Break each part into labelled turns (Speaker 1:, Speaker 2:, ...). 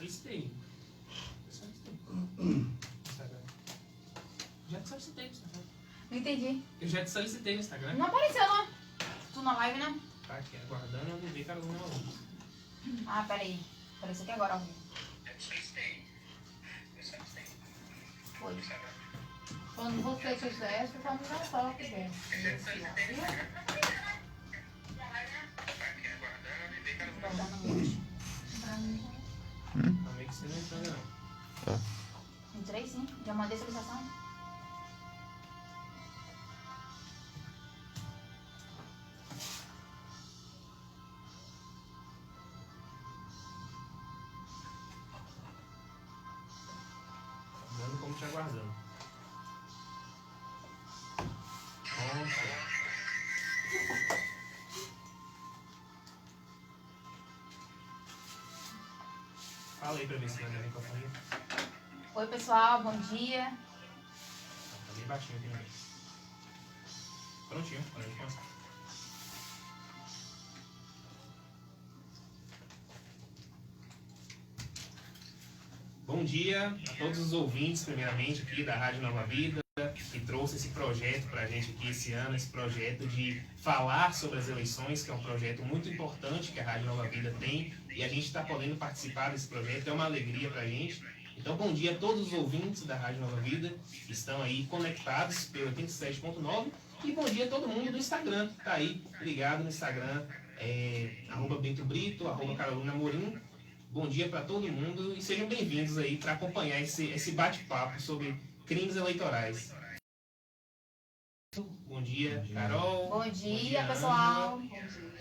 Speaker 1: solicitei. Já te solicitei no Instagram.
Speaker 2: Não entendi.
Speaker 1: Eu já te solicitei no Instagram.
Speaker 2: Não apareceu, não. Tu na live, não?
Speaker 1: Tá aqui, aguardando, eu não vi Carolina ao vivo.
Speaker 2: Ah, peraí. Apareceu aqui agora ao vivo.
Speaker 1: Eu te solicitei.
Speaker 2: Foi. Quando você quiser, você só me dá só aqui dentro.
Speaker 1: Eu já te solicitei no Instagram. Tá aqui, aguardando, eu vi Carolina ao vivo. Não, meio que você não entrou, não.
Speaker 2: Entrei sim. Já mandei solicitação.
Speaker 1: Dando como te aguardando. Nossa. Fala aí pra ver se vai dar microfone.
Speaker 2: Oi, pessoal. Bom dia.
Speaker 1: Tá bem baixinho aqui no meio. Prontinho, pode começar. Bom dia a todos os ouvintes, primeiramente, aqui da Rádio Nova Vida, que trouxe esse projeto pra gente aqui esse ano, esse projeto de falar sobre as eleições, que é um projeto muito importante que a Rádio Nova Vida tem, e a gente está podendo participar desse projeto, é uma alegria pra gente. Então, bom dia a todos os ouvintes da Rádio Nova Vida, que estão aí conectados pelo 87.9, e bom dia a todo mundo do Instagram, que tá aí ligado no Instagram, @BentoBrito, @Carolina Morim. Bom dia para todo mundo e sejam bem-vindos aí para acompanhar esse bate-papo sobre crimes eleitorais. Bom dia, Carol.
Speaker 2: Bom dia,
Speaker 1: Ana.
Speaker 2: pessoal.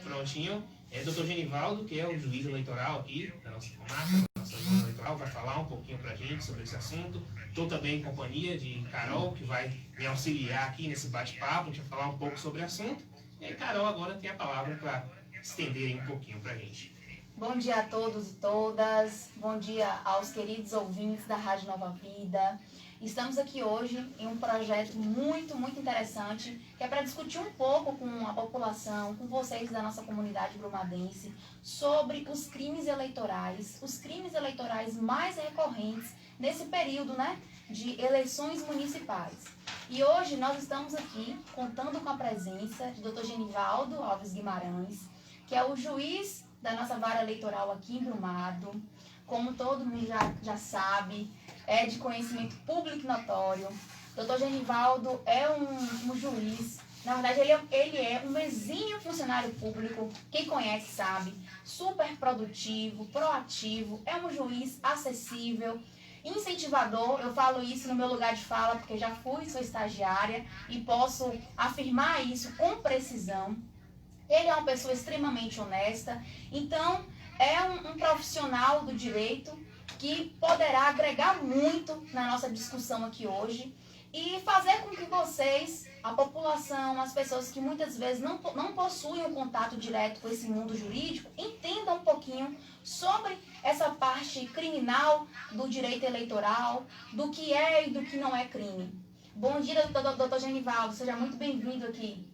Speaker 1: Prontinho. Dr. Genivaldo, que é o juiz eleitoral aqui da nossa comarca, da nossa zona eleitoral, vai falar um pouquinho para a gente sobre esse assunto. Estou também em companhia de Carol, que vai me auxiliar aqui nesse bate-papo, a gente vai falar um pouco sobre o assunto. E aí, Carol agora tem a palavra para estender um pouquinho para a gente.
Speaker 2: Bom dia a todos e todas. Bom dia aos queridos ouvintes da Rádio Nova Vida. Estamos aqui hoje em um projeto muito interessante, que é para discutir um pouco com a população, com vocês da nossa comunidade brumadense, sobre os crimes eleitorais mais recorrentes nesse período, né, de eleições municipais. E hoje nós estamos aqui contando com a presença de Dr. Genivaldo Alves Guimarães, que é o juiz da nossa vara eleitoral aqui em Brumado. Como todo mundo já sabe, é de conhecimento público e notório. Dr. Genivaldo é um juiz, na verdade ele é um exímio funcionário público, quem conhece sabe, super produtivo, proativo, é um juiz acessível, incentivador. Eu falo isso no meu lugar de fala porque já fui sua estagiária e posso afirmar isso com precisão. Ele é uma pessoa extremamente honesta, então é um profissional do direito que poderá agregar muito na nossa discussão aqui hoje e fazer com que vocês, a população, as pessoas que muitas vezes não possuem um contato direto com esse mundo jurídico, entendam um pouquinho sobre essa parte criminal do direito eleitoral, do que é e do que não é crime. Bom dia, doutor Genivaldo, seja muito bem-vindo aqui.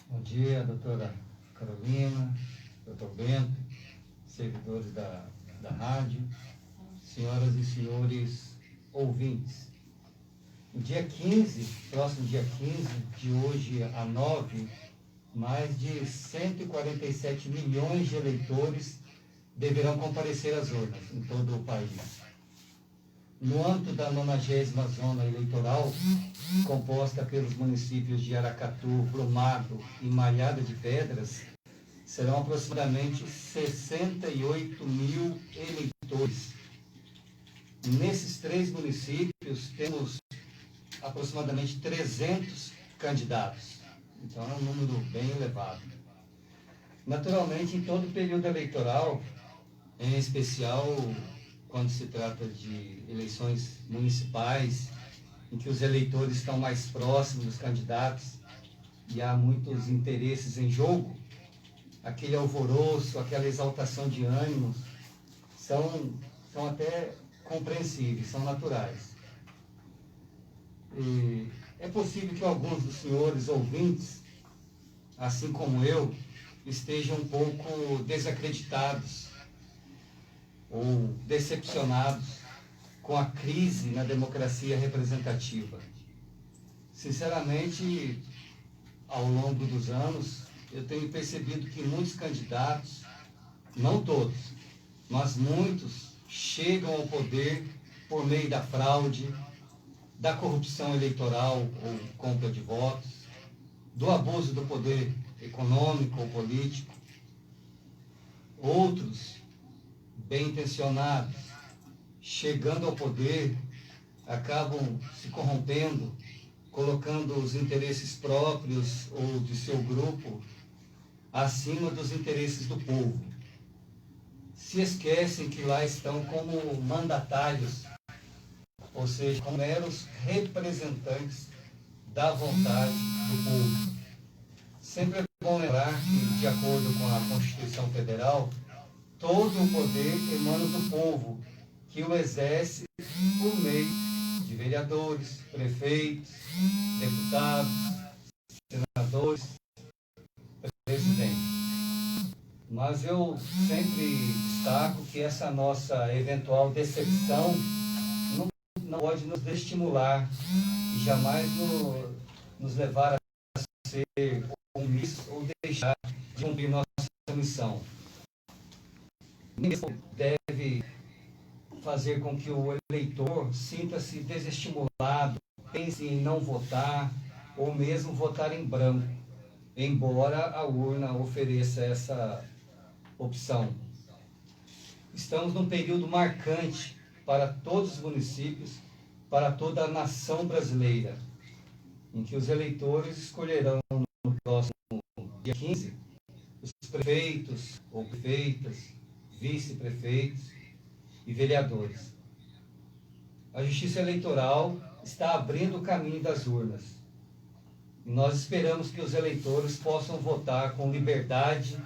Speaker 3: Bom dia, doutora Carolina, doutor Bento, servidores da rádio, senhoras e senhores ouvintes. No dia 15, próximo dia 15, de hoje a 9, mais de 147 milhões de eleitores deverão comparecer às urnas em todo o país. No âmbito da 90ª Zona Eleitoral, composta pelos municípios de Aracatu, Brumado e Malhada de Pedras, serão aproximadamente 68 mil eleitores. Nesses 3 municípios, temos aproximadamente 300 candidatos. Então, é um número bem elevado. Naturalmente, em todo período eleitoral, em especial quando se trata de eleições municipais, em que os eleitores estão mais próximos dos candidatos e há muitos interesses em jogo, aquele alvoroço, aquela exaltação de ânimos, são até compreensíveis, são naturais. E é possível que alguns dos senhores ouvintes, assim como eu, estejam um pouco desacreditados ou decepcionados com a crise na democracia representativa. Sinceramente, ao longo dos anos, eu tenho percebido que muitos candidatos, não todos, mas muitos, chegam ao poder por meio da fraude, da corrupção eleitoral ou compra de votos, do abuso do poder econômico ou político. Outros, bem intencionados, chegando ao poder, acabam se corrompendo, colocando os interesses próprios ou de seu grupo acima dos interesses do povo. Se esquecem que lá estão como mandatários, ou seja, como meros representantes da vontade do povo. Sempre é bom lembrar que, de acordo com a Constituição Federal, todo o poder emana do povo, que o exerce por meio de vereadores, prefeitos, deputados, senadores, presidentes. Mas eu sempre destaco que essa nossa eventual decepção não pode nos desestimular e jamais nos levar a ser omissos ou deixar de cumprir nossa missão. Ninguém deve fazer com que o eleitor sinta-se desestimulado, pense em não votar ou mesmo votar em branco, embora a urna ofereça essa opção. Estamos num período marcante para todos os municípios, para toda a nação brasileira, em que os eleitores escolherão no próximo dia 15 os prefeitos ou prefeitas, vice-prefeitos e vereadores. A Justiça Eleitoral está abrindo o caminho das urnas. E nós esperamos que os eleitores possam votar com liberdade,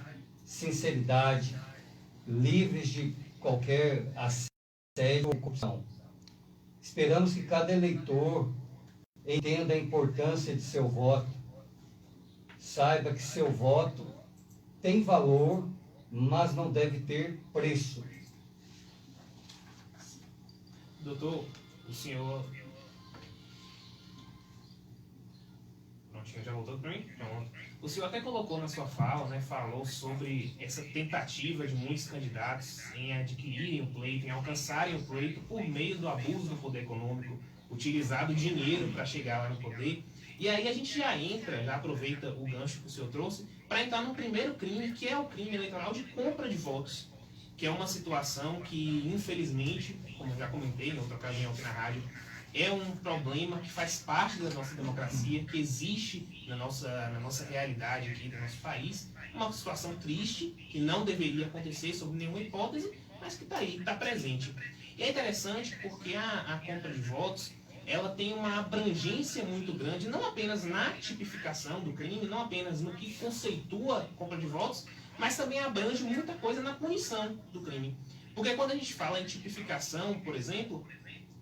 Speaker 3: sinceridade, livres de qualquer assédio ou corrupção. Esperamos que cada eleitor entenda a importância de seu voto, saiba que seu voto tem valor, mas não deve ter preço.
Speaker 1: Doutor, o senhor... Prontinho, já voltou para mim? Pronto. O senhor até colocou na sua fala, né, falou sobre essa tentativa de muitos candidatos em adquirirem o pleito, em alcançarem o pleito por meio do abuso do poder econômico, utilizado dinheiro para chegar lá no poder. E aí a gente já aproveita o gancho que o senhor trouxe, para entrar no primeiro crime, que é o crime eleitoral de compra de votos, que é uma situação que, infelizmente, como eu já comentei em outra ocasião aqui na rádio, é um problema que faz parte da nossa democracia, que existe na nossa realidade aqui do nosso país, uma situação triste, que não deveria acontecer sob nenhuma hipótese, mas que está aí, está presente. E é interessante porque a compra de votos, ela tem uma abrangência muito grande, não apenas na tipificação do crime, não apenas no que conceitua a compra de votos, mas também abrange muita coisa na punição do crime. Porque quando a gente fala em tipificação, por exemplo,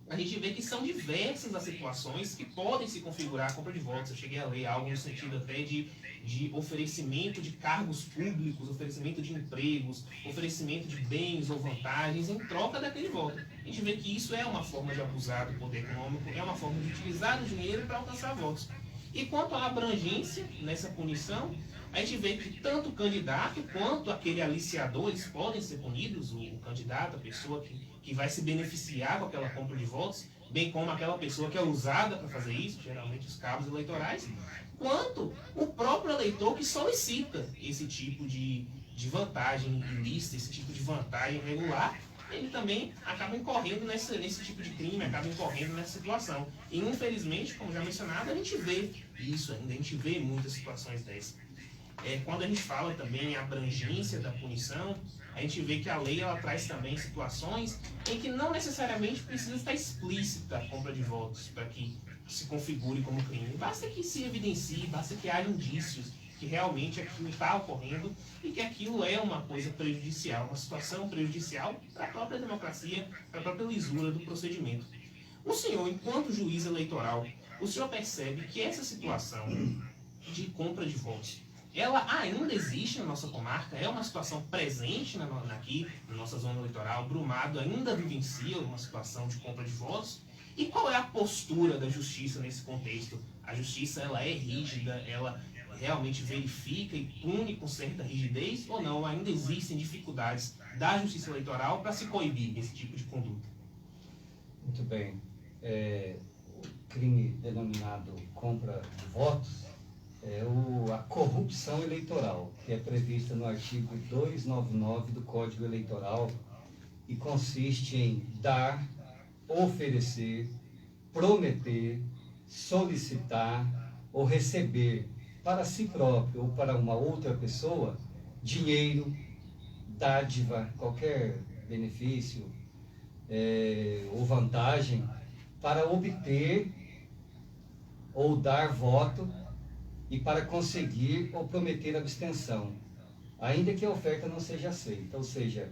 Speaker 1: a gente vê que são diversas as situações que podem se configurar a compra de votos. Eu cheguei a ler algo no sentido até de oferecimento de cargos públicos, oferecimento de empregos, oferecimento de bens ou vantagens em troca daquele voto. A gente vê que isso é uma forma de abusar do poder econômico, é uma forma de utilizar o dinheiro para alcançar votos. E quanto à abrangência nessa punição, a gente vê que tanto o candidato quanto aquele aliciador, eles podem ser punidos, o candidato, a pessoa que vai se beneficiar com aquela compra de votos, bem como aquela pessoa que é usada para fazer isso, geralmente os cabos eleitorais, quanto o próprio eleitor que solicita esse tipo de vantagem ilícita, esse tipo de vantagem irregular, ele também acaba incorrendo nesse tipo de crime, acaba incorrendo nessa situação. E infelizmente, como já mencionado, a gente vê isso ainda, a gente vê muitas situações dessas. Quando a gente fala também em abrangência da punição, a gente vê que a lei ela traz também situações em que não necessariamente precisa estar explícita a compra de votos para que se configure como crime. Basta que se evidencie, basta que haja indícios que realmente aquilo está ocorrendo e que aquilo é uma coisa prejudicial, uma situação prejudicial para a própria democracia, para a própria lisura do procedimento. O senhor, enquanto juiz eleitoral, o senhor percebe que essa situação de compra de votos, ela ainda existe na nossa comarca, é uma situação presente aqui na nossa zona eleitoral. Brumado ainda vivencia uma situação de compra de votos. E qual é a postura da justiça nesse contexto? A justiça, ela é rígida, ela realmente verifica e pune com certa rigidez, ou não? Ainda existem dificuldades da justiça eleitoral para se coibir esse tipo de conduta?
Speaker 3: Muito bem. O crime denominado compra de votos é a corrupção eleitoral, que é prevista no artigo 299 do Código Eleitoral e consiste em dar, oferecer, prometer, solicitar ou receber para si próprio ou para uma outra pessoa dinheiro, dádiva, qualquer benefício ou vantagem para obter ou dar voto e para conseguir ou prometer abstenção, ainda que a oferta não seja aceita. Ou seja,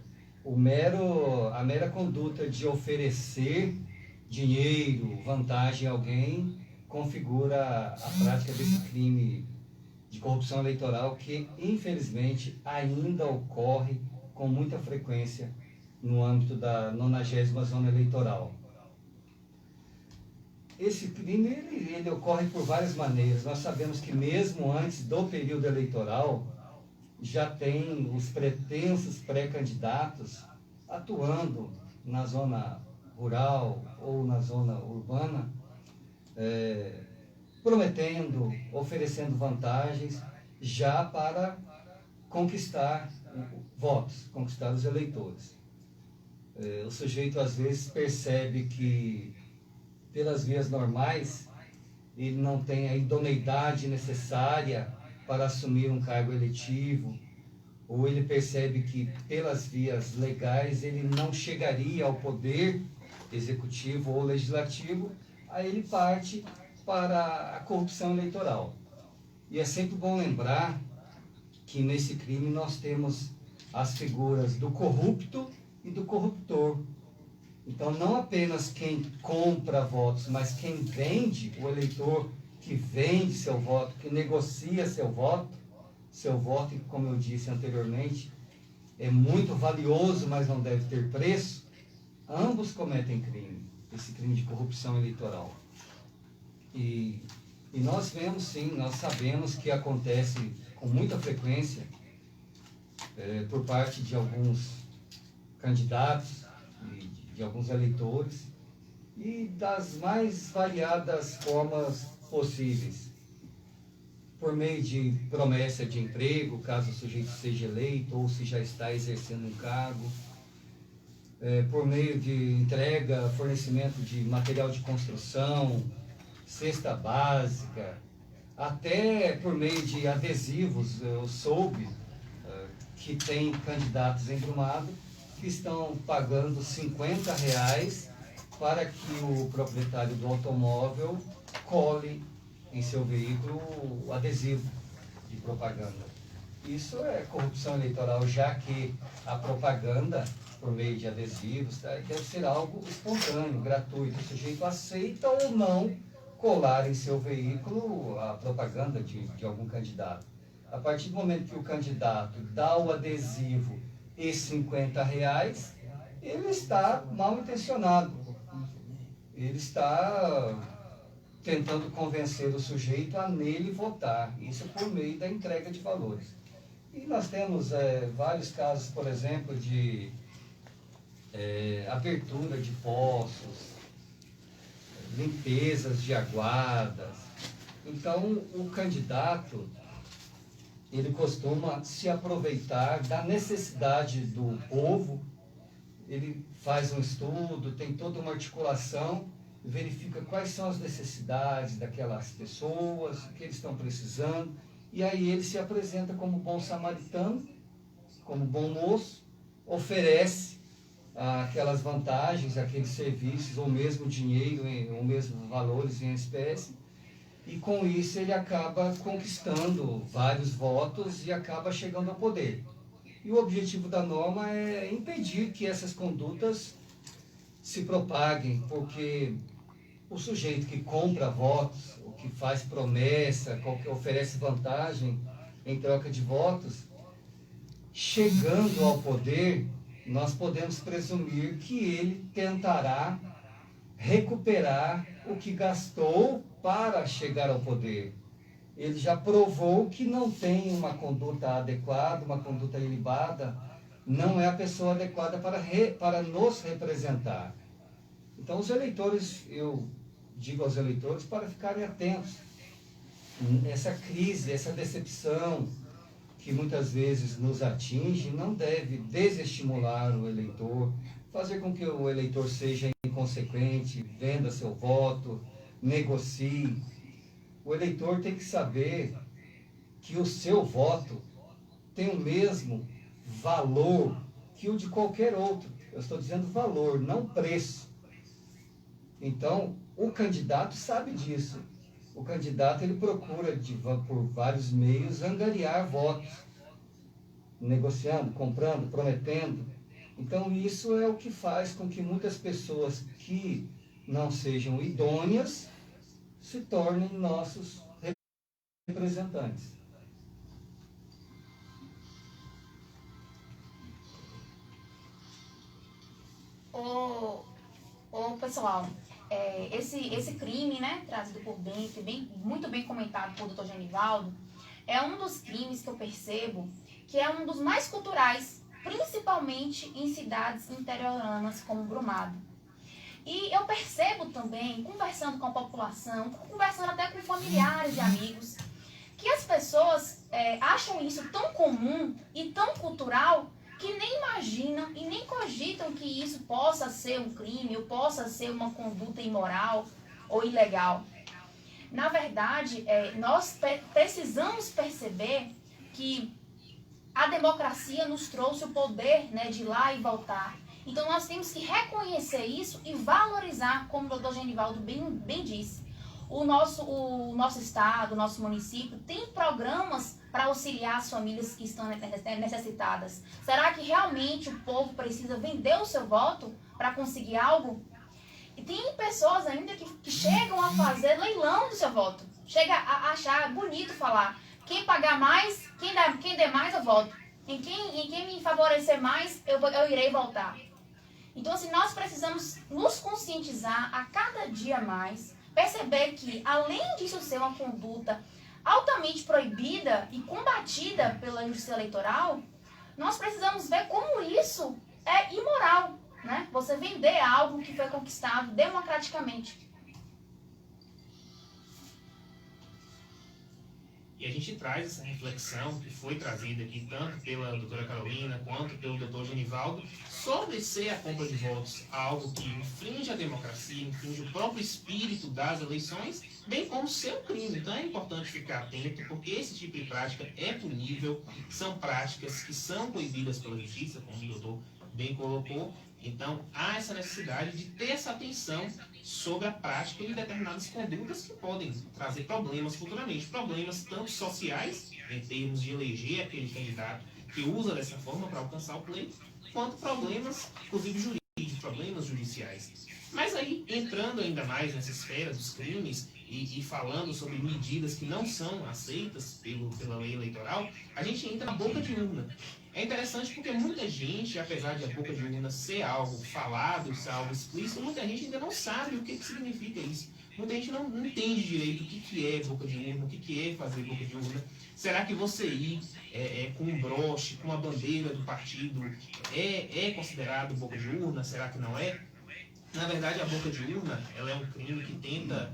Speaker 3: a mera conduta de oferecer dinheiro, vantagem a alguém, configura a prática desse crime de corrupção eleitoral que, infelizmente, ainda ocorre com muita frequência no âmbito da 90ª Zona Eleitoral. Esse crime ele ocorre por várias maneiras. Nós sabemos que mesmo antes do período eleitoral, já tem os pretensos pré-candidatos atuando na zona rural ou na zona urbana, prometendo, oferecendo vantagens já para conquistar votos, conquistar os eleitores. O sujeito às vezes percebe que pelas vias normais ele não tem a idoneidade necessária para assumir um cargo eletivo, ou ele percebe que pelas vias legais ele não chegaria ao poder executivo ou legislativo, aí ele parte para a corrupção eleitoral. E é sempre bom lembrar que nesse crime nós temos as figuras do corrupto e do corruptor. Então, não apenas quem compra votos, mas quem vende, o eleitor que vende seu voto, que negocia seu voto, como eu disse anteriormente, é muito valioso, mas não deve ter preço, ambos cometem crime, esse crime de corrupção eleitoral. E nós vemos sim, nós sabemos que acontece com muita frequência por parte de alguns candidatos, de alguns eleitores, e das mais variadas formas possíveis. Por meio de promessa de emprego, caso o sujeito seja eleito, ou se já está exercendo um cargo, por meio de entrega, fornecimento de material de construção, cesta básica, até por meio de adesivos. Eu soube que tem candidatos em Brumado que estão pagando R$50 para que o proprietário do automóvel cole em seu veículo o adesivo de propaganda. Isso é corrupção eleitoral, já que a propaganda, por meio de adesivos, deve ser algo espontâneo, gratuito. O sujeito aceita ou não colar em seu veículo a propaganda de algum candidato. A partir do momento que o candidato dá o adesivo e R$50, ele está mal intencionado. Ele está tentando convencer o sujeito a nele votar. Isso por meio da entrega de valores. E nós temos vários casos, por exemplo, de abertura de poços, limpezas de aguadas. Então, o candidato, ele costuma se aproveitar da necessidade do povo. Ele faz um estudo, tem toda uma articulação, verifica quais são as necessidades daquelas pessoas, o que eles estão precisando, e aí ele se apresenta como bom samaritano, como bom moço, oferece aquelas vantagens, aqueles serviços, ou mesmo dinheiro, ou mesmo valores em espécie, e com isso ele acaba conquistando vários votos e acaba chegando ao poder. E o objetivo da norma é impedir que essas condutas se propaguem, porque o sujeito que compra votos, o que faz promessa, que oferece vantagem, em troca de votos, chegando ao poder, nós podemos presumir que ele tentará recuperar o que gastou para chegar ao poder. Ele já provou que não tem uma conduta adequada, uma conduta ilibada, não é a pessoa adequada para nos representar. Então, os eleitores, eu digo aos eleitores para ficarem atentos. Essa crise, essa decepção que muitas vezes nos atinge, não deve desestimular o eleitor, fazer com que o eleitor seja inconsequente, venda seu voto, negocie. O eleitor tem que saber que o seu voto tem o mesmo valor que o de qualquer outro. Eu estou dizendo valor, não preço. Então, o candidato sabe disso. O candidato ele procura, por vários meios, angariar votos, negociando, comprando, prometendo. Então, isso é o que faz com que muitas pessoas que não sejam idôneas se tornem nossos representantes.
Speaker 2: Pessoal, esse crime, né, trazido por Bento, muito bem comentado por Dr. Genivaldo, é um dos crimes que eu percebo que é um dos mais culturais, principalmente em cidades interioranas como Brumado. E eu percebo também, conversando com a população, conversando até com familiares e amigos, que as pessoas acham isso tão comum e tão cultural que nem imaginam e nem cogitam que isso possa ser um crime ou possa ser uma conduta imoral ou ilegal. Na verdade, nós precisamos perceber que a democracia nos trouxe o poder, né, de ir lá e voltar. Então nós temos que reconhecer isso e valorizar, como o Dr. Genivaldo bem disse. O nosso estado, o nosso município tem programas para auxiliar as famílias que estão necessitadas. Será que realmente o povo precisa vender o seu voto para conseguir algo? E tem pessoas ainda que chegam a fazer leilão do seu voto. Chega a achar bonito falar, quem pagar mais, quem der mais eu voto. Em quem me favorecer mais, eu irei votar. Então, assim, nós precisamos nos conscientizar a cada dia mais, perceber que, além disso ser uma conduta altamente proibida e combatida pela justiça eleitoral, nós precisamos ver como isso é imoral, né? Você vender algo que foi conquistado democraticamente.
Speaker 1: E a gente traz essa reflexão que foi trazida aqui tanto pela doutora Carolina quanto pelo doutor Genivaldo sobre ser a compra de votos algo que infringe a democracia, infringe o próprio espírito das eleições, bem como ser um crime. Então é importante ficar atento, porque esse tipo de prática é punível, são práticas que são proibidas pela justiça, como o doutor bem colocou. Então há essa necessidade de ter essa atenção sobre a prática de determinadas condutas que podem trazer problemas futuramente. Problemas tanto sociais, em termos de eleger aquele candidato que usa dessa forma para alcançar o pleito, quanto problemas, inclusive jurídicos, problemas judiciais. Mas aí, entrando ainda mais nessa esfera dos crimes e falando sobre medidas que não são aceitas pela lei eleitoral, a gente entra na boca de urna. É interessante porque muita gente, apesar de a boca de urna ser algo falado, ser algo explícito, muita gente ainda não sabe o que significa isso. Muita gente não entende direito o que é boca de urna, o que é fazer boca de urna. Será que você ir com um broche, com uma bandeira do partido, é considerado boca de urna? Será que não é? Na verdade, a boca de urna ela é um crime que tenta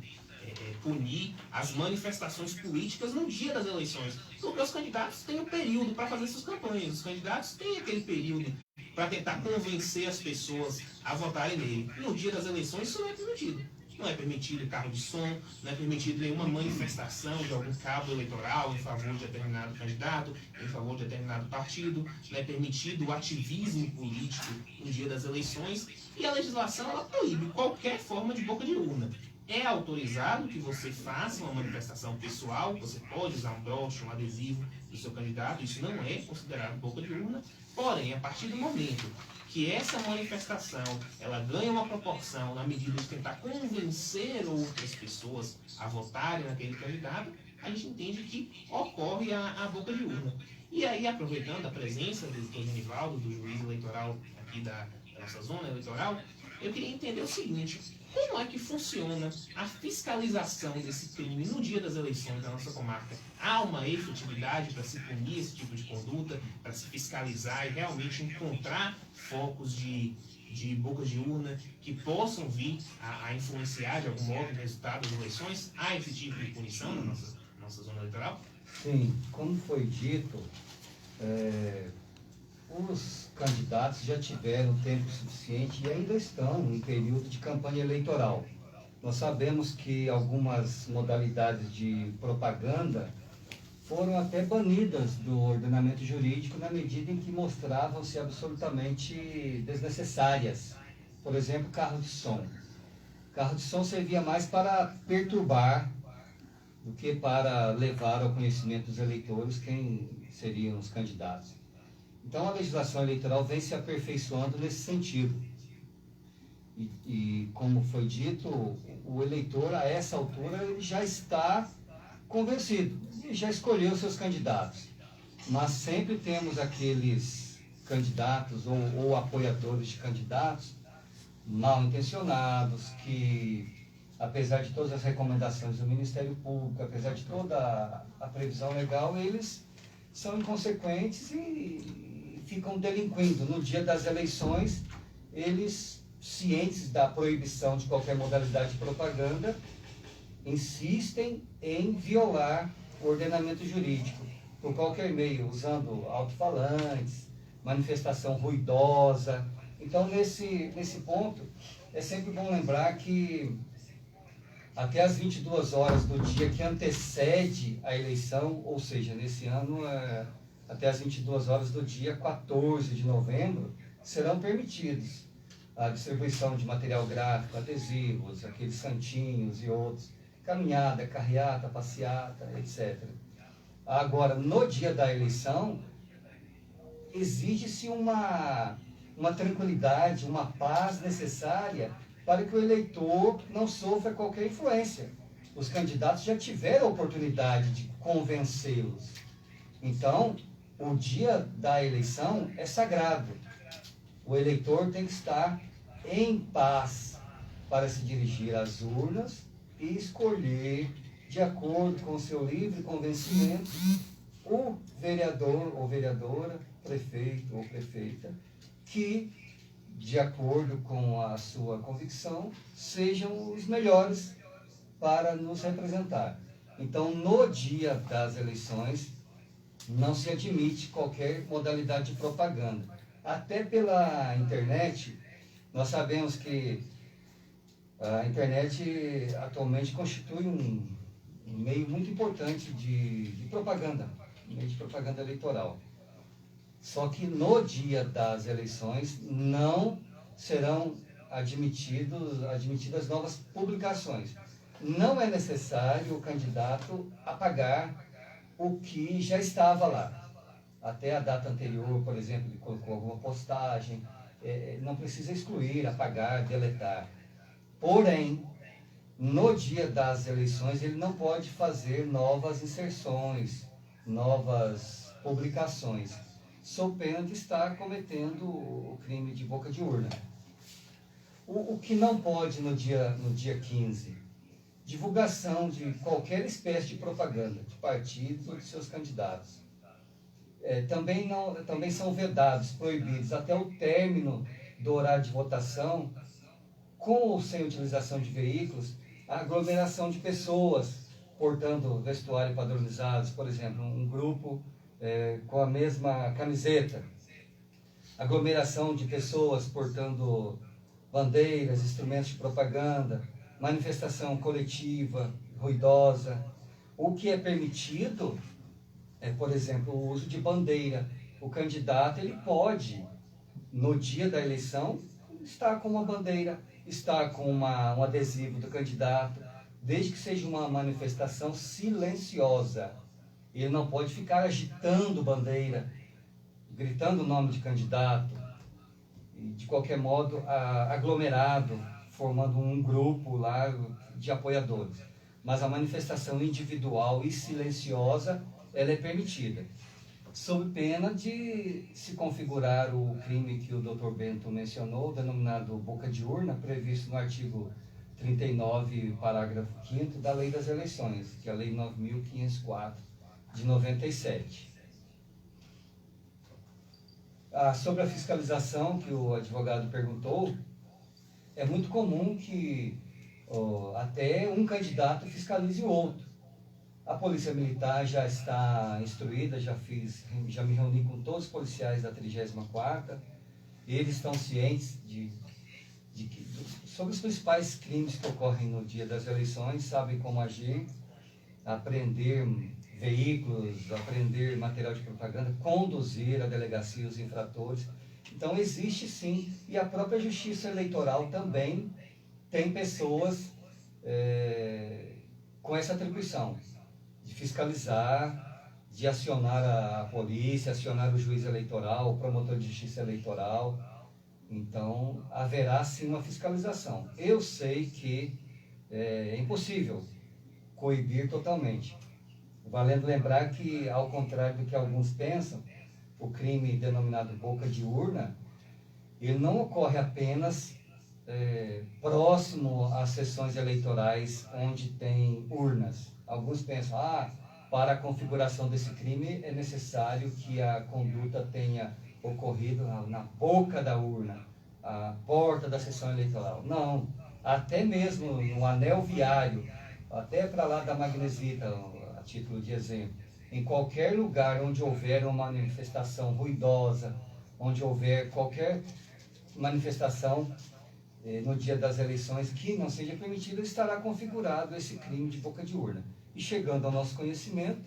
Speaker 1: punir as manifestações políticas no dia das eleições. Porque os candidatos têm um período para fazer suas campanhas. Os candidatos têm aquele período para tentar convencer as pessoas a votarem nele. E no dia das eleições isso não é permitido. Não é permitido carro de som, não é permitido nenhuma manifestação de algum cabo eleitoral em favor de determinado candidato, em favor de determinado partido, não é permitido o ativismo político no dia das eleições, e a legislação ela proíbe qualquer forma de boca de urna. É autorizado que você faça uma manifestação pessoal, você pode usar um broche, um adesivo do seu candidato, isso não é considerado boca de urna, porém, a partir do momento que essa manifestação ela ganha uma proporção na medida de tentar convencer outras pessoas a votarem naquele candidato, a gente entende que ocorre a boca de urna. E aí, aproveitando a presença do doutor Genivaldo, do juiz eleitoral aqui da nossa zona eleitoral, eu queria entender o seguinte: como é que funciona a fiscalização desse crime no dia das eleições da nossa comarca? Há uma efetividade para se punir esse tipo de conduta, para se fiscalizar e realmente encontrar focos de bocas de urna que possam vir a influenciar de algum modo o resultado das eleições? Há esse tipo de punição na nossa zona eleitoral?
Speaker 3: Sim, como foi dito, os candidatos já tiveram tempo suficiente e ainda estão em período de campanha eleitoral. Nós sabemos que algumas modalidades de propaganda foram até banidas do ordenamento jurídico na medida em que mostravam-se absolutamente desnecessárias. Por exemplo, carro de som. Carro de som servia mais para perturbar do que para levar ao conhecimento dos eleitores quem seriam os candidatos. Então, a legislação eleitoral vem se aperfeiçoando nesse sentido. E como foi dito, o eleitor, a essa altura, ele já está convencido e já escolheu seus candidatos. Mas sempre temos aqueles candidatos ou apoiadores de candidatos mal intencionados que, apesar de todas as recomendações do Ministério Público, apesar de toda a previsão legal, eles são inconsequentes e ficam delinquindo. No dia das eleições, eles, cientes da proibição de qualquer modalidade de propaganda, insistem em violar o ordenamento jurídico por qualquer meio, usando alto-falantes, manifestação ruidosa. Então, nesse ponto, é sempre bom lembrar que até as 22 horas do dia que antecede a eleição, ou seja, nesse ano, até as 22 horas do dia 14 de novembro, serão permitidos a distribuição de material gráfico, adesivos, aqueles santinhos e outros, caminhada, carreata, passeata, etc. Agora, no dia da eleição, exige-se uma tranquilidade, uma paz necessária para que o eleitor não sofra qualquer influência. Os candidatos já tiveram a oportunidade de convencê-los. Então, o dia da eleição é sagrado. O eleitor tem que estar em paz para se dirigir às urnas e escolher, de acordo com o seu livre convencimento, o vereador ou vereadora, prefeito ou prefeita, que, de acordo com a sua convicção, sejam os melhores para nos representar. Então, no dia das eleições, não se admite qualquer modalidade de propaganda. Até pela internet, nós sabemos que a internet atualmente constitui um meio muito importante de propaganda, um meio de propaganda eleitoral. Só que no dia das eleições não serão admitidas novas publicações. Não é necessário o candidato apagar o que já estava lá. Até a data anterior, por exemplo, ele colocou alguma postagem, não precisa excluir, apagar, deletar. Porém, no dia das eleições, ele não pode fazer novas inserções, novas publicações, sob pena de estar cometendo o crime de boca de urna. O que não pode no dia 15? Divulgação de qualquer espécie de propaganda, de partidos ou de seus candidatos. Também são vedados, proibidos, até o término do horário de votação, com ou sem utilização de veículos, a aglomeração de pessoas portando vestuário padronizados, por exemplo, um grupo com a mesma camiseta, aglomeração de pessoas portando bandeiras, instrumentos de propaganda, manifestação coletiva, ruidosa. O que é permitido por exemplo, o uso de bandeira. O candidato ele pode, no dia da eleição, estar com uma bandeira, estar com um adesivo do candidato, desde que seja uma manifestação silenciosa. Ele não pode ficar agitando bandeira, gritando o nome de candidato, e de qualquer modo aglomerado, formando um grupo lá de apoiadores. mas a manifestação individual e silenciosa, ela é permitida, sob pena de se configurar o crime que o Dr. Bento mencionou, denominado boca de urna, previsto no artigo 39, parágrafo 5º da Lei das Eleições, que é a Lei 9.504, de 97. Sobre a fiscalização que o advogado perguntou, é muito comum que até um candidato fiscalize o outro. A Polícia Militar já está instruída, já me reuni com todos os policiais da 34ª, eles estão cientes sobre os principais crimes que ocorrem no dia das eleições, sabem como agir, apreender veículos, apreender material de propaganda, conduzir a delegacia os infratores. Então existe sim, e a própria Justiça Eleitoral também tem pessoas com essa atribuição de fiscalizar, de acionar a polícia, acionar o juiz eleitoral, o promotor de justiça eleitoral. Então haverá sim uma fiscalização. Eu sei que é impossível coibir totalmente. Valendo lembrar que, ao contrário do que alguns pensam, o crime denominado boca de urna, ele não ocorre apenas próximo às sessões eleitorais onde tem urnas. Alguns pensam, para a configuração desse crime é necessário que a conduta tenha ocorrido na boca da urna, a porta da sessão eleitoral. Não, até mesmo no anel viário, até para lá da Magnesita, a título de exemplo, em qualquer lugar onde houver uma manifestação ruidosa, onde houver qualquer manifestação no dia das eleições que não seja permitida, estará configurado esse crime de boca de urna. E chegando ao nosso conhecimento,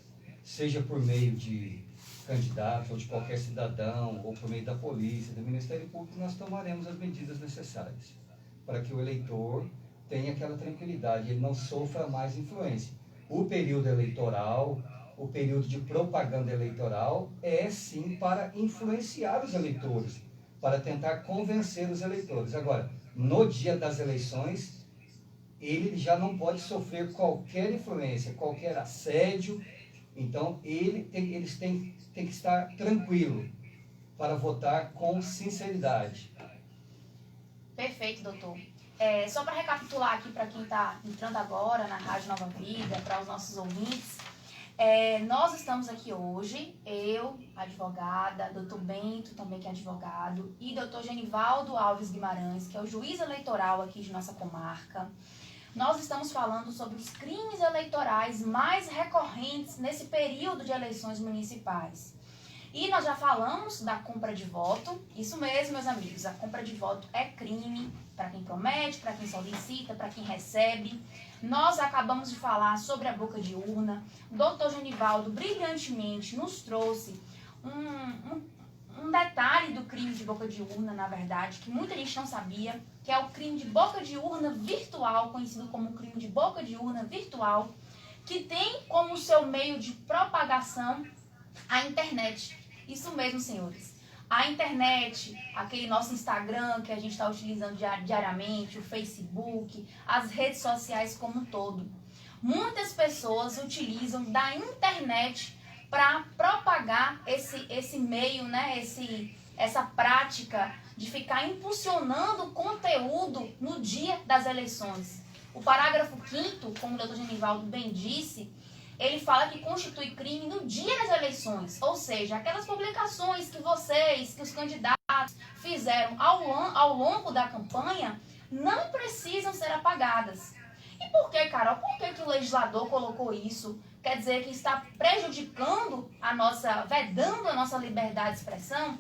Speaker 3: seja por meio de candidatos ou de qualquer cidadão, ou por meio da polícia, do Ministério Público, nós tomaremos as medidas necessárias para que o eleitor tenha aquela tranquilidade, ele não sofra mais influência. O período eleitoral, o período de propaganda eleitoral é sim para influenciar os eleitores, para tentar convencer os eleitores. Agora, no dia das eleições, ele já não pode sofrer qualquer influência, qualquer assédio. Então, eles têm que estar tranquilos para votar com sinceridade.
Speaker 2: Perfeito, doutor. Só para recapitular aqui para quem está entrando agora na Rádio Nova Vida, para os nossos ouvintes, nós estamos aqui hoje, eu, advogada, doutor Bento, também que é advogado, e doutor Genivaldo Alves Guimarães, que é o juiz eleitoral aqui de nossa comarca. Nós estamos falando sobre os crimes eleitorais mais recorrentes nesse período de eleições municipais. E nós já falamos da compra de voto. Isso mesmo, meus amigos, a compra de voto é crime para quem promete, para quem solicita, para quem recebe. Nós acabamos de falar sobre a boca de urna. O doutor Genivaldo brilhantemente nos trouxe um detalhe do crime de boca de urna, na verdade, que muita gente não sabia, que é o crime de boca de urna virtual, conhecido como crime de boca de urna virtual, que tem como seu meio de propagação a internet. Isso mesmo, senhores. A internet, aquele nosso Instagram que a gente está utilizando diariamente, o Facebook, as redes sociais como um todo. Muitas pessoas utilizam da internet para propagar esse meio, né? Essa prática de ficar impulsionando conteúdo no dia das eleições. O parágrafo 5º, como o doutor Genivaldo bem disse, ele fala que constitui crime no dia das eleições, ou seja, aquelas publicações que os candidatos fizeram ao longo da campanha, não precisam ser apagadas. E por que, Carol? Por que o legislador colocou isso? Quer dizer que está prejudicando vedando a nossa liberdade de expressão?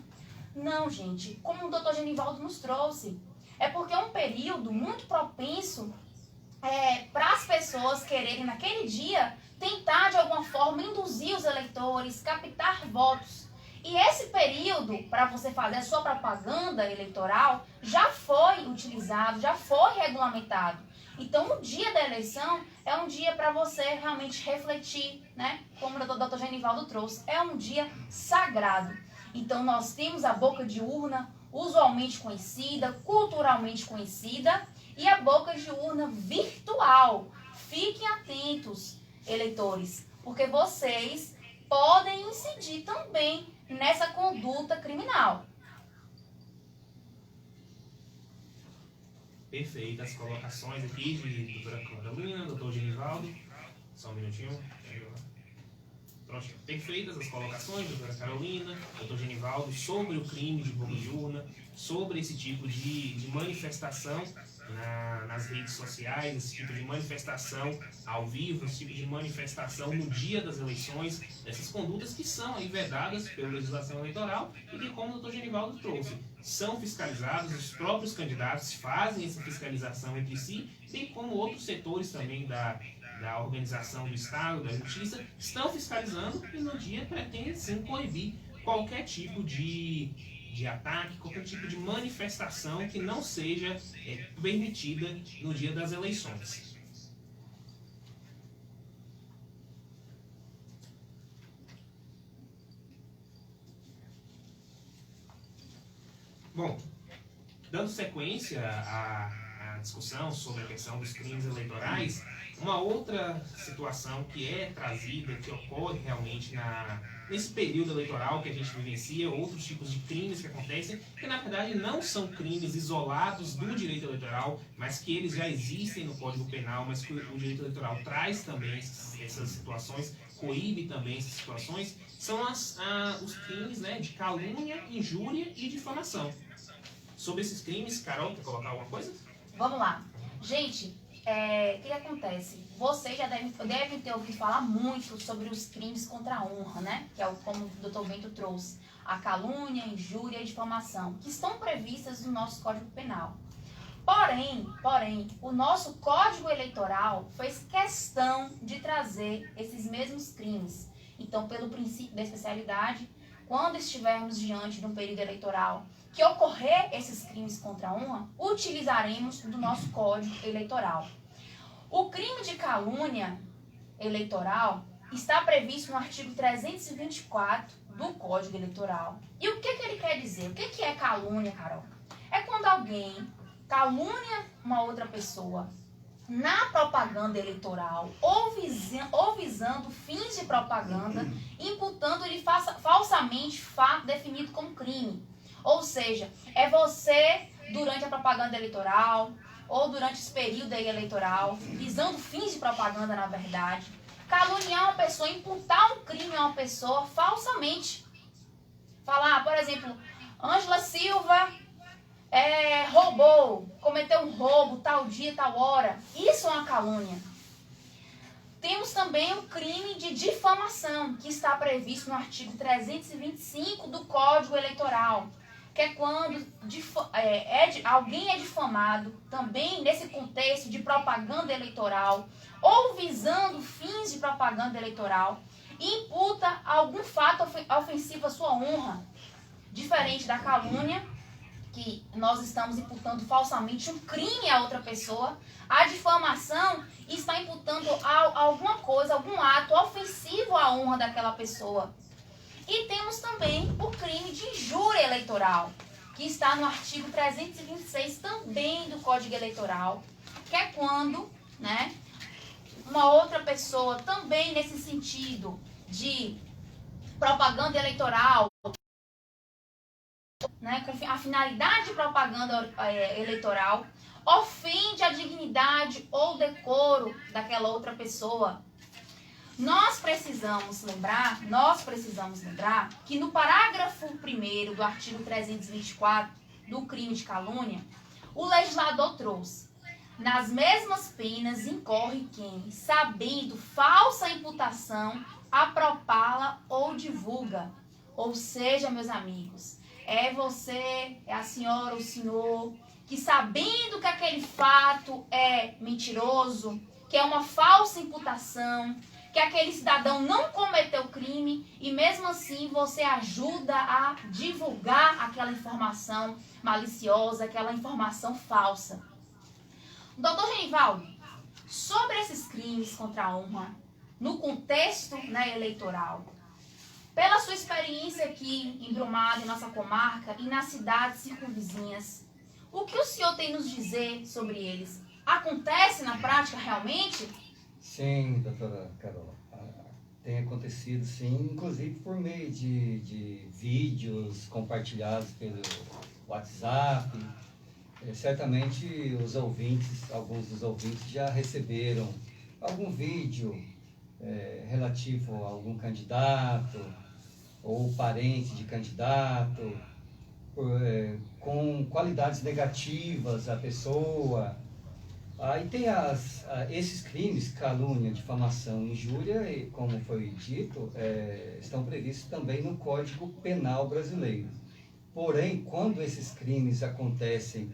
Speaker 2: Não, gente, como o doutor Genivaldo nos trouxe, é porque é um período muito propenso para as pessoas quererem naquele dia tentar de alguma forma induzir os eleitores, captar votos. E esse período, para você fazer a sua propaganda eleitoral, já foi utilizado, já foi regulamentado. Então, o dia da eleição é um dia para você realmente refletir, né? Como o doutor Genivaldo trouxe, é um dia sagrado. Então, nós temos a boca de urna, usualmente conhecida, culturalmente conhecida, e a boca de urna virtual, fiquem atentos, eleitores, porque vocês podem incidir também nessa conduta criminal.
Speaker 1: Perfeitas colocações aqui de doutora Carolina, doutor Genivaldo. Só um minutinho. Pronto. Perfeitas as colocações, doutora Carolina, doutor Genivaldo, sobre o crime de boca de urna, sobre esse tipo de manifestação nas redes sociais, esse tipo de manifestação ao vivo, esse tipo de manifestação no dia das eleições, essas condutas que são aí vedadas pela legislação eleitoral e que, como o doutor Genivaldo trouxe, são fiscalizados, os próprios candidatos fazem essa fiscalização entre si, bem como outros setores também da organização do Estado, da Justiça, estão fiscalizando e no dia pretendem sim coibir qualquer tipo de ataque, qualquer tipo de manifestação que não seja permitida no dia das eleições. Bom, dando sequência à discussão sobre a questão dos crimes eleitorais, uma outra situação que é trazida, que ocorre realmente nesse período eleitoral que a gente vivencia, outros tipos de crimes que acontecem, que na verdade não são crimes isolados do direito eleitoral, mas que eles já existem no Código Penal, mas que o direito eleitoral traz também essas situações, coíbe também essas situações, são os crimes, né, de calúnia, injúria e difamação. Sobre esses crimes, Carol, quer colocar alguma coisa?
Speaker 2: Vamos lá. Gente, o que acontece? Vocês já devem ter ouvido falar muito sobre os crimes contra a honra, né? Que é como o Dr. Bento trouxe. A calúnia, a injúria e a difamação, que estão previstas no nosso Código Penal. Porém, o nosso Código Eleitoral fez questão de trazer esses mesmos crimes. Então, pelo princípio da especialidade, quando estivermos diante de um período eleitoral que ocorrer esses crimes contra a honra, utilizaremos do nosso Código Eleitoral. O crime de calúnia eleitoral está previsto no artigo 324 do Código Eleitoral. E o que ele quer dizer? O que é calúnia, Carol? É quando alguém calúnia uma outra pessoa na propaganda eleitoral ou visando fins de propaganda, imputando-lhe falsamente fato definido como crime. Ou seja, é você, durante a propaganda eleitoral, ou durante esse período aí eleitoral, visando fins de propaganda, na verdade, caluniar uma pessoa, imputar um crime a uma pessoa falsamente. Falar, por exemplo, Ângela Silva roubou, cometeu um roubo, tal dia, tal hora. Isso é uma calúnia. Temos também o crime de difamação, que está previsto no artigo 325 do Código Eleitoral, que é quando alguém é difamado, também nesse contexto de propaganda eleitoral, ou visando fins de propaganda eleitoral, e imputa algum fato ofensivo à sua honra, diferente da calúnia, que nós estamos imputando falsamente um crime a outra pessoa. A difamação está imputando alguma coisa, algum ato ofensivo à honra daquela pessoa. E temos também o crime de injúria eleitoral, que está no artigo 326 também do Código Eleitoral, que é quando, né, uma outra pessoa também nesse sentido de propaganda eleitoral, né, com a finalidade de propaganda eleitoral, ofende a dignidade ou decoro daquela outra pessoa. Nós precisamos lembrar que no parágrafo 1º do artigo 324 do crime de calúnia, o legislador trouxe: nas mesmas penas incorre quem, sabendo falsa imputação, apropala ou divulga. Ou seja, meus amigos, é você, é a senhora ou o senhor, que sabendo que aquele fato é mentiroso, que é uma falsa imputação, que aquele cidadão não cometeu crime, e mesmo assim você ajuda a divulgar aquela informação maliciosa, aquela informação falsa. Doutor Genivaldo, sobre esses crimes contra a honra, no contexto, né, eleitoral, pela sua experiência aqui em Brumado, em nossa comarca, e nas cidades circunvizinhas, o que o senhor tem nos dizer sobre eles? Acontece na prática realmente?
Speaker 3: Sim, doutora Carol. Tem acontecido, sim, inclusive por meio de vídeos compartilhados pelo WhatsApp. Certamente os ouvintes, alguns dos ouvintes já receberam algum vídeo relativo a algum candidato ou parente de candidato, com qualidades negativas à pessoa. Aí tem esses crimes, calúnia, difamação, injúria, e, como foi dito, estão previstos também no Código Penal brasileiro. Porém, quando esses crimes acontecem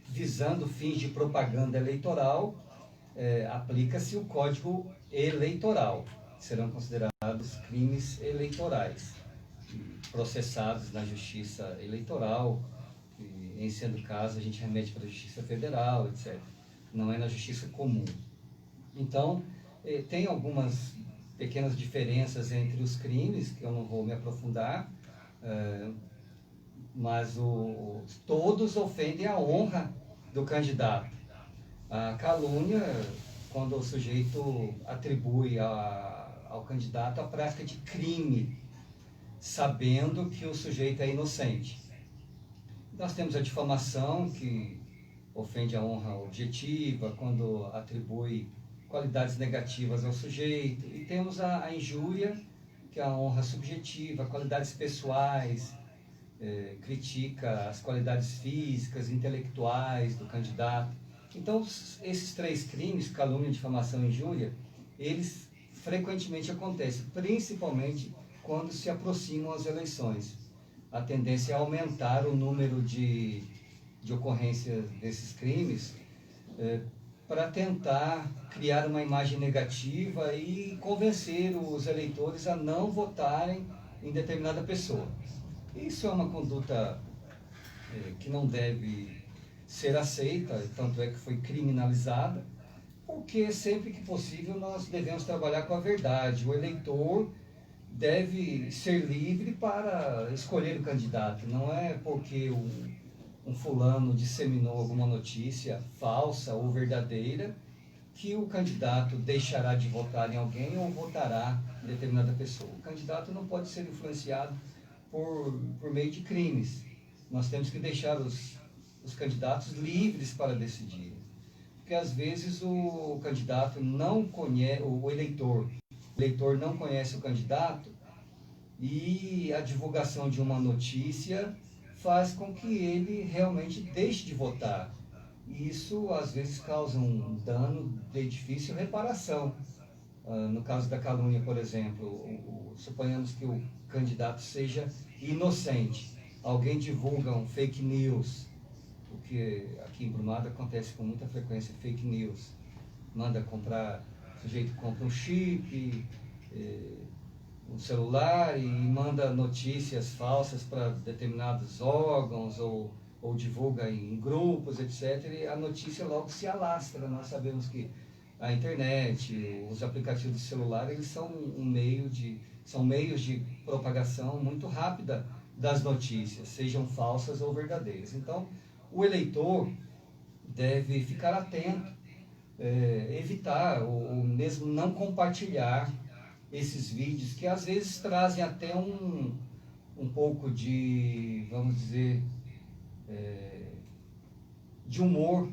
Speaker 3: visando fins de propaganda eleitoral, aplica-se o Código Eleitoral. Serão considerados crimes eleitorais, processados na Justiça Eleitoral. E, em sendo caso, a gente remete para a Justiça Federal, etc. Não é na Justiça Comum. Então, tem algumas pequenas diferenças entre os crimes, que eu não vou me aprofundar, mas todos ofendem a honra do candidato. A calúnia, quando o sujeito atribui ao candidato a prática de crime, sabendo que o sujeito é inocente. Nós temos a difamação, que ofende a honra objetiva, quando atribui qualidades negativas ao sujeito. E temos a injúria, que é a honra subjetiva, qualidades pessoais, critica as qualidades físicas, intelectuais do candidato. Então, esses três crimes, calúnia, difamação e injúria, eles frequentemente acontecem, principalmente quando se aproximam as eleições. A tendência é aumentar o número de ocorrências desses crimes para tentar criar uma imagem negativa e convencer os eleitores a não votarem em determinada pessoa. Isso é uma conduta que não deve ser aceita, tanto é que foi criminalizada, porque sempre que possível nós devemos trabalhar com a verdade. O eleitor deve ser livre para escolher o candidato. Não é porque um fulano disseminou alguma notícia falsa ou verdadeira que o candidato deixará de votar em alguém ou votará em determinada pessoa. O candidato não pode ser influenciado por meio de crimes. Nós temos que deixar os candidatos livres para decidir. Porque às vezes o candidato não conhece, o eleitor não conhece o candidato, e a divulgação de uma notícia faz com que ele realmente deixe de votar. E isso às vezes causa um dano de difícil reparação. No caso da calúnia, por exemplo, suponhamos que o candidato seja inocente. Alguém divulga um fake news, o que aqui em Brumado acontece com muita frequência, fake news. Manda comprar, o sujeito compra um chip, um celular, e manda notícias falsas para determinados órgãos ou divulga em grupos, etc. E a notícia logo se alastra. Nós sabemos que a internet, os aplicativos de celular, eles são são meios de propagação muito rápida das notícias, sejam falsas ou verdadeiras. Então, o eleitor deve ficar atento, evitar ou mesmo não compartilhar esses vídeos que às vezes trazem até um pouco de, vamos dizer, de humor.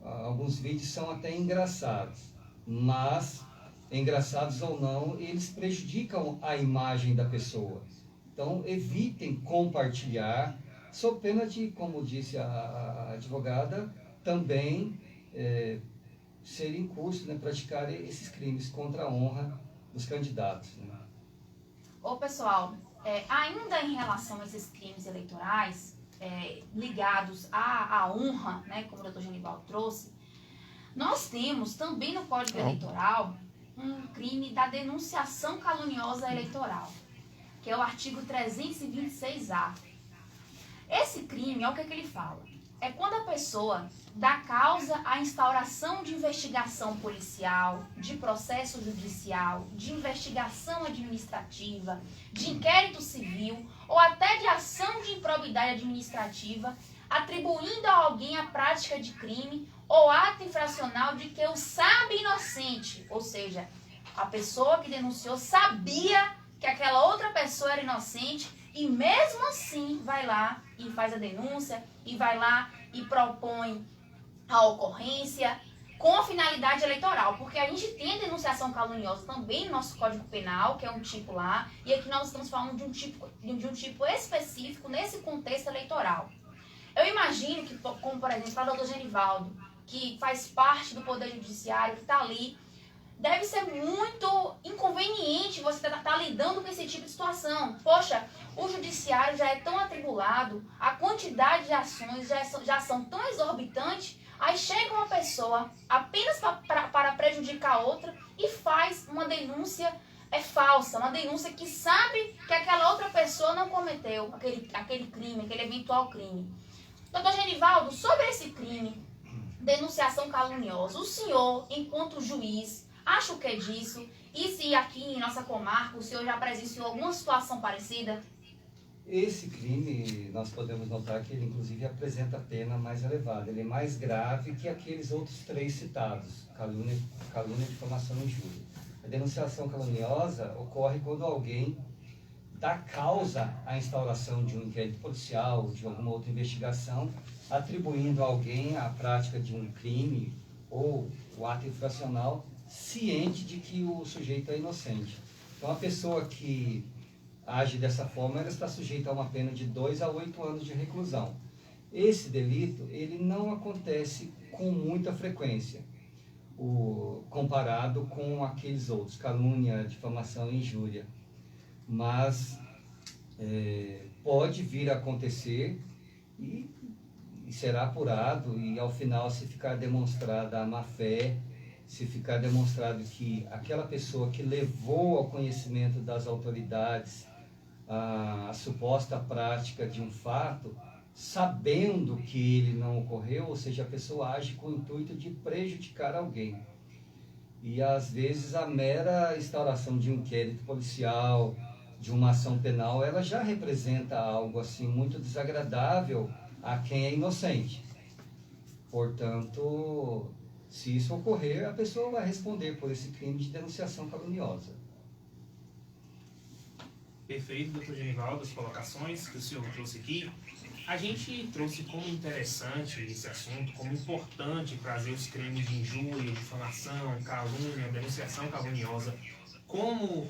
Speaker 3: Alguns vídeos são até engraçados, mas, engraçados ou não, eles prejudicam a imagem da pessoa. Então, evitem compartilhar, sob pena de, como disse a advogada, também ser incurso, praticar esses crimes contra a honra dos candidatos.
Speaker 2: Ô pessoal, ainda em relação a esses crimes eleitorais, ligados à honra, como o doutor Genivaldo trouxe, nós temos também no Código Eleitoral um crime da denunciação caluniosa eleitoral, que é o artigo 326-A. Esse crime, olha o que ele fala. É quando a pessoa dá causa à instauração de investigação policial, de processo judicial, de investigação administrativa, de inquérito civil ou até de ação de improbidade administrativa, atribuindo a alguém a prática de crime ou ato infracional de que o sabe inocente, ou seja, a pessoa que denunciou sabia que aquela outra pessoa era inocente e mesmo assim vai lá e faz a denúncia e vai lá e propõe a ocorrência com a finalidade eleitoral, porque a gente tem a denunciação caluniosa também no nosso Código Penal, que é um tipo lá, e aqui nós estamos falando de um tipo específico nesse contexto eleitoral. Eu imagino que, como por exemplo, o doutor Genivaldo, que faz parte do Poder Judiciário, que está ali, deve ser muito inconveniente você estar lidando com esse tipo de situação. Poxa, o judiciário já é tão atribulado, a quantidade de ações já são tão exorbitantes, aí chega uma pessoa apenas para prejudicar a outra e faz uma denúncia falsa, uma denúncia que sabe que aquela outra pessoa não cometeu aquele crime, aquele eventual crime. Doutor Genivaldo, sobre esse crime, denunciação caluniosa, o senhor, enquanto juiz, acha o que disso? E se aqui em nossa comarca o senhor já presenciou alguma situação parecida?
Speaker 3: Esse crime, nós podemos notar que ele inclusive apresenta pena mais elevada. Ele é mais grave que aqueles outros 3 citados, calúnia, difamação e injúria. A denunciação caluniosa ocorre quando alguém dá causa à instauração de um inquérito policial, de alguma outra investigação, atribuindo a alguém a prática de um crime ou o ato infracional, ciente de que o sujeito é inocente. Então, a pessoa que age dessa forma, ela está sujeita a uma pena de 2 a 8 anos de reclusão. Esse delito, ele não acontece com muita frequência, comparado com aqueles outros, calúnia, difamação e injúria. Mas pode vir a acontecer e será apurado, e ao final, se ficar demonstrada a má-fé, se ficar demonstrado que aquela pessoa que levou ao conhecimento das autoridades a suposta prática de um fato, sabendo que ele não ocorreu, ou seja, a pessoa age com o intuito de prejudicar alguém. E às vezes a mera instauração de um inquérito policial, de uma ação penal, ela já representa algo assim muito desagradável a quem é inocente. Portanto, se isso ocorrer, a pessoa vai responder por esse crime de denunciação caluniosa.
Speaker 1: Perfeito, doutor Genivaldo, as colocações que o senhor trouxe aqui. A gente trouxe como interessante esse assunto, como importante trazer os crimes de injúria, difamação, calúnia, denunciação caluniosa como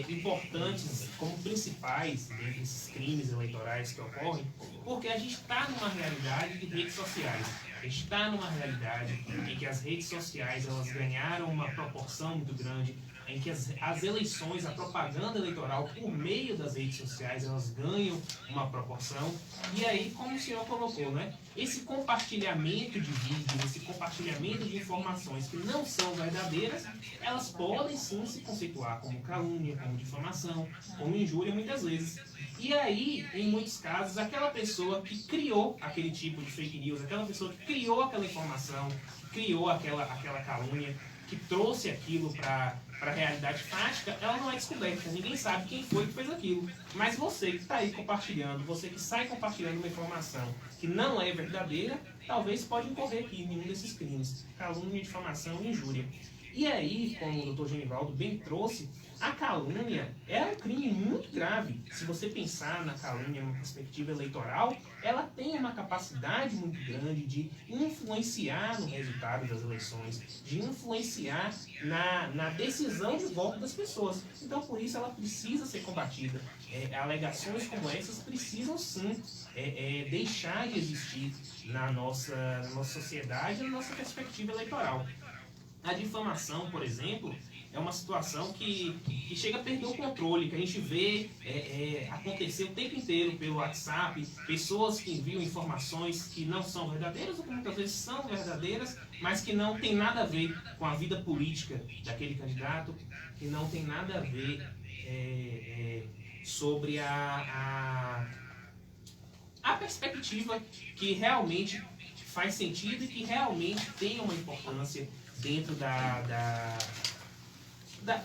Speaker 1: importantes, como principais dentre esses crimes eleitorais que ocorrem, porque a gente está numa realidade de redes sociais. A gente está numa realidade em que as redes sociais elas ganharam uma proporção muito grande, em que as eleições, a propaganda eleitoral por meio das redes sociais, elas ganham uma proporção. E aí, como o senhor colocou, né? Esse compartilhamento de vídeos, esse compartilhamento de informações que não são verdadeiras, elas podem sim se conceituar como calúnia, como difamação, como injúria muitas vezes. E aí, em muitos casos, aquela pessoa que criou aquele tipo de fake news, aquela pessoa que criou aquela informação, criou aquela calúnia, que trouxe aquilo para a realidade prática, ela não é descoberta. Ninguém sabe quem foi que fez aquilo. Mas você que está aí compartilhando, você que sai compartilhando uma informação que não é verdadeira, talvez pode incorrer aqui em um desses crimes. Calúnia, difamação e injúria. E aí, como o doutor Genivaldo bem trouxe, a calúnia é um crime muito grave. Se você pensar na calúnia numa perspectiva eleitoral, ela tem uma capacidade muito grande de influenciar no resultado das eleições, de influenciar na decisão de voto das pessoas. Então, por isso, ela precisa ser combatida. Alegações como essas precisam, sim, deixar de existir na nossa sociedade, na nossa perspectiva eleitoral. A difamação, por exemplo, é uma situação que chega a perder o controle, que a gente vê acontecer o tempo inteiro pelo WhatsApp, pessoas que enviam informações que não são verdadeiras ou que muitas vezes são verdadeiras, mas que não tem nada a ver com a vida política daquele candidato, que não tem nada a ver sobre a perspectiva que realmente faz sentido e que realmente tem uma importância dentro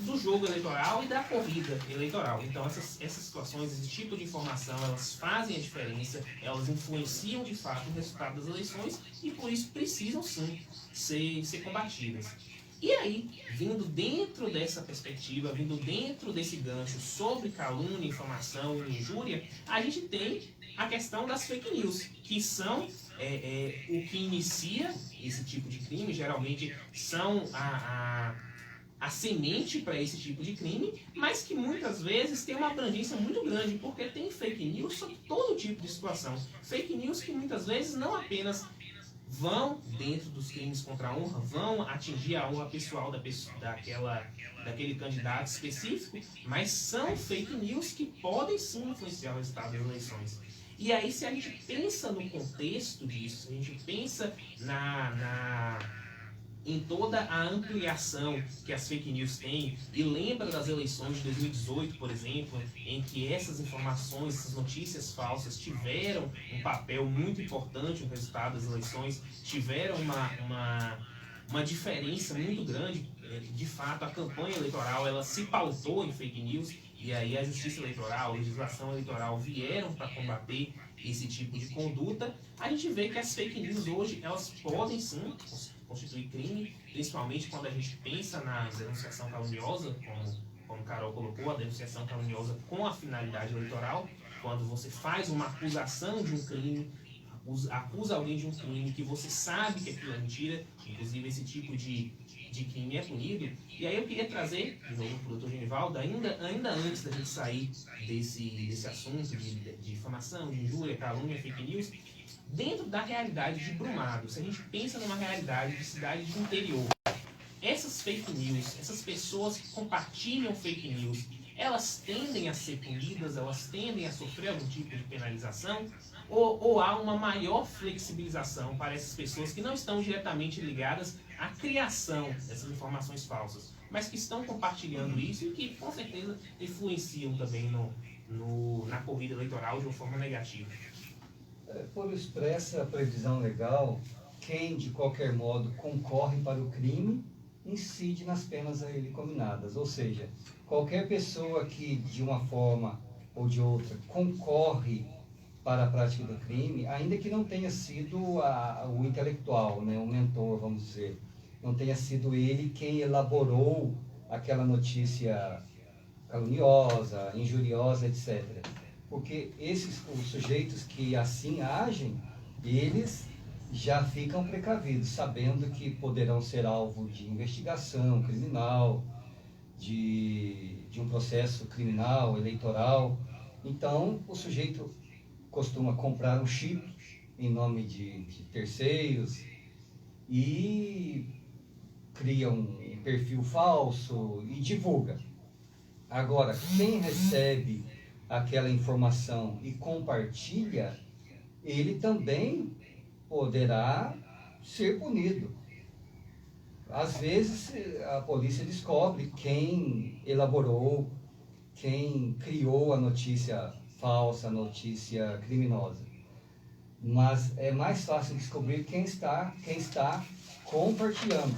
Speaker 1: do jogo eleitoral e da corrida eleitoral. Então, essas situações, esse tipo de informação, elas fazem a diferença, elas influenciam de fato o resultado das eleições e, por isso, precisam sim ser combatidas. E aí, vindo dentro dessa perspectiva, vindo dentro desse gancho sobre calúnia, informação e injúria, a gente tem a questão das fake news, que são o que inicia esse tipo de crime, geralmente são a semente para esse tipo de crime, mas que muitas vezes tem uma abrangência muito grande, porque tem fake news sobre todo tipo de situação. Fake news que muitas vezes não apenas vão dentro dos crimes contra a honra, vão atingir a honra pessoal daquele candidato específico, mas são fake news que podem sim influenciar o resultado das eleições. E aí, se a gente pensa no contexto disso, se a gente pensa em toda a ampliação que as fake news têm, e lembra das eleições de 2018, por exemplo, em que essas informações, essas notícias falsas tiveram um papel muito importante no resultado das eleições, tiveram uma diferença muito grande. De fato, a campanha eleitoral ela se pautou em fake news, e aí a justiça eleitoral, a legislação eleitoral vieram para combater esse tipo de conduta. A gente vê que as fake news hoje, elas podem sim constituir crime, principalmente quando a gente pensa na denunciação caluniosa, como Carol colocou, a denunciação caluniosa com a finalidade eleitoral, quando você faz uma acusação de um crime, acusa alguém de um crime que você sabe que aquilo é mentira, inclusive esse tipo de crime é punido. E aí eu queria trazer, de novo, para o Dr. Genivaldo, ainda antes da gente sair desse assunto de difamação, de injúria, calúnia, fake news, dentro da realidade de Brumado, se a gente pensa numa realidade de cidade de interior, essas fake news, essas pessoas que compartilham fake news, elas tendem a ser punidas, elas tendem a sofrer algum tipo de penalização, ou há uma maior flexibilização para essas pessoas que não estão diretamente ligadas à criação dessas informações falsas, mas que estão compartilhando isso e que, com certeza, influenciam também na corrida eleitoral de uma forma negativa.
Speaker 3: Por expressa previsão legal, quem de qualquer modo concorre para o crime incide nas penas a ele cominadas. Ou seja, qualquer pessoa que de uma forma ou de outra concorre para a prática do crime, ainda que não tenha sido o intelectual, né, o mentor, vamos dizer, não tenha sido ele quem elaborou aquela notícia caluniosa, injuriosa, etc. Porque os sujeitos que assim agem, eles já ficam precavidos, sabendo que poderão ser alvo de investigação criminal, de um processo criminal, eleitoral. Então, o sujeito costuma comprar um chip em nome de terceiros e cria um perfil falso e divulga. Agora, quem recebe aquela informação e compartilha, ele também poderá ser punido. Às vezes a polícia descobre quem elaborou, quem criou a notícia falsa, a notícia criminosa. Mas é mais fácil descobrir quem está compartilhando.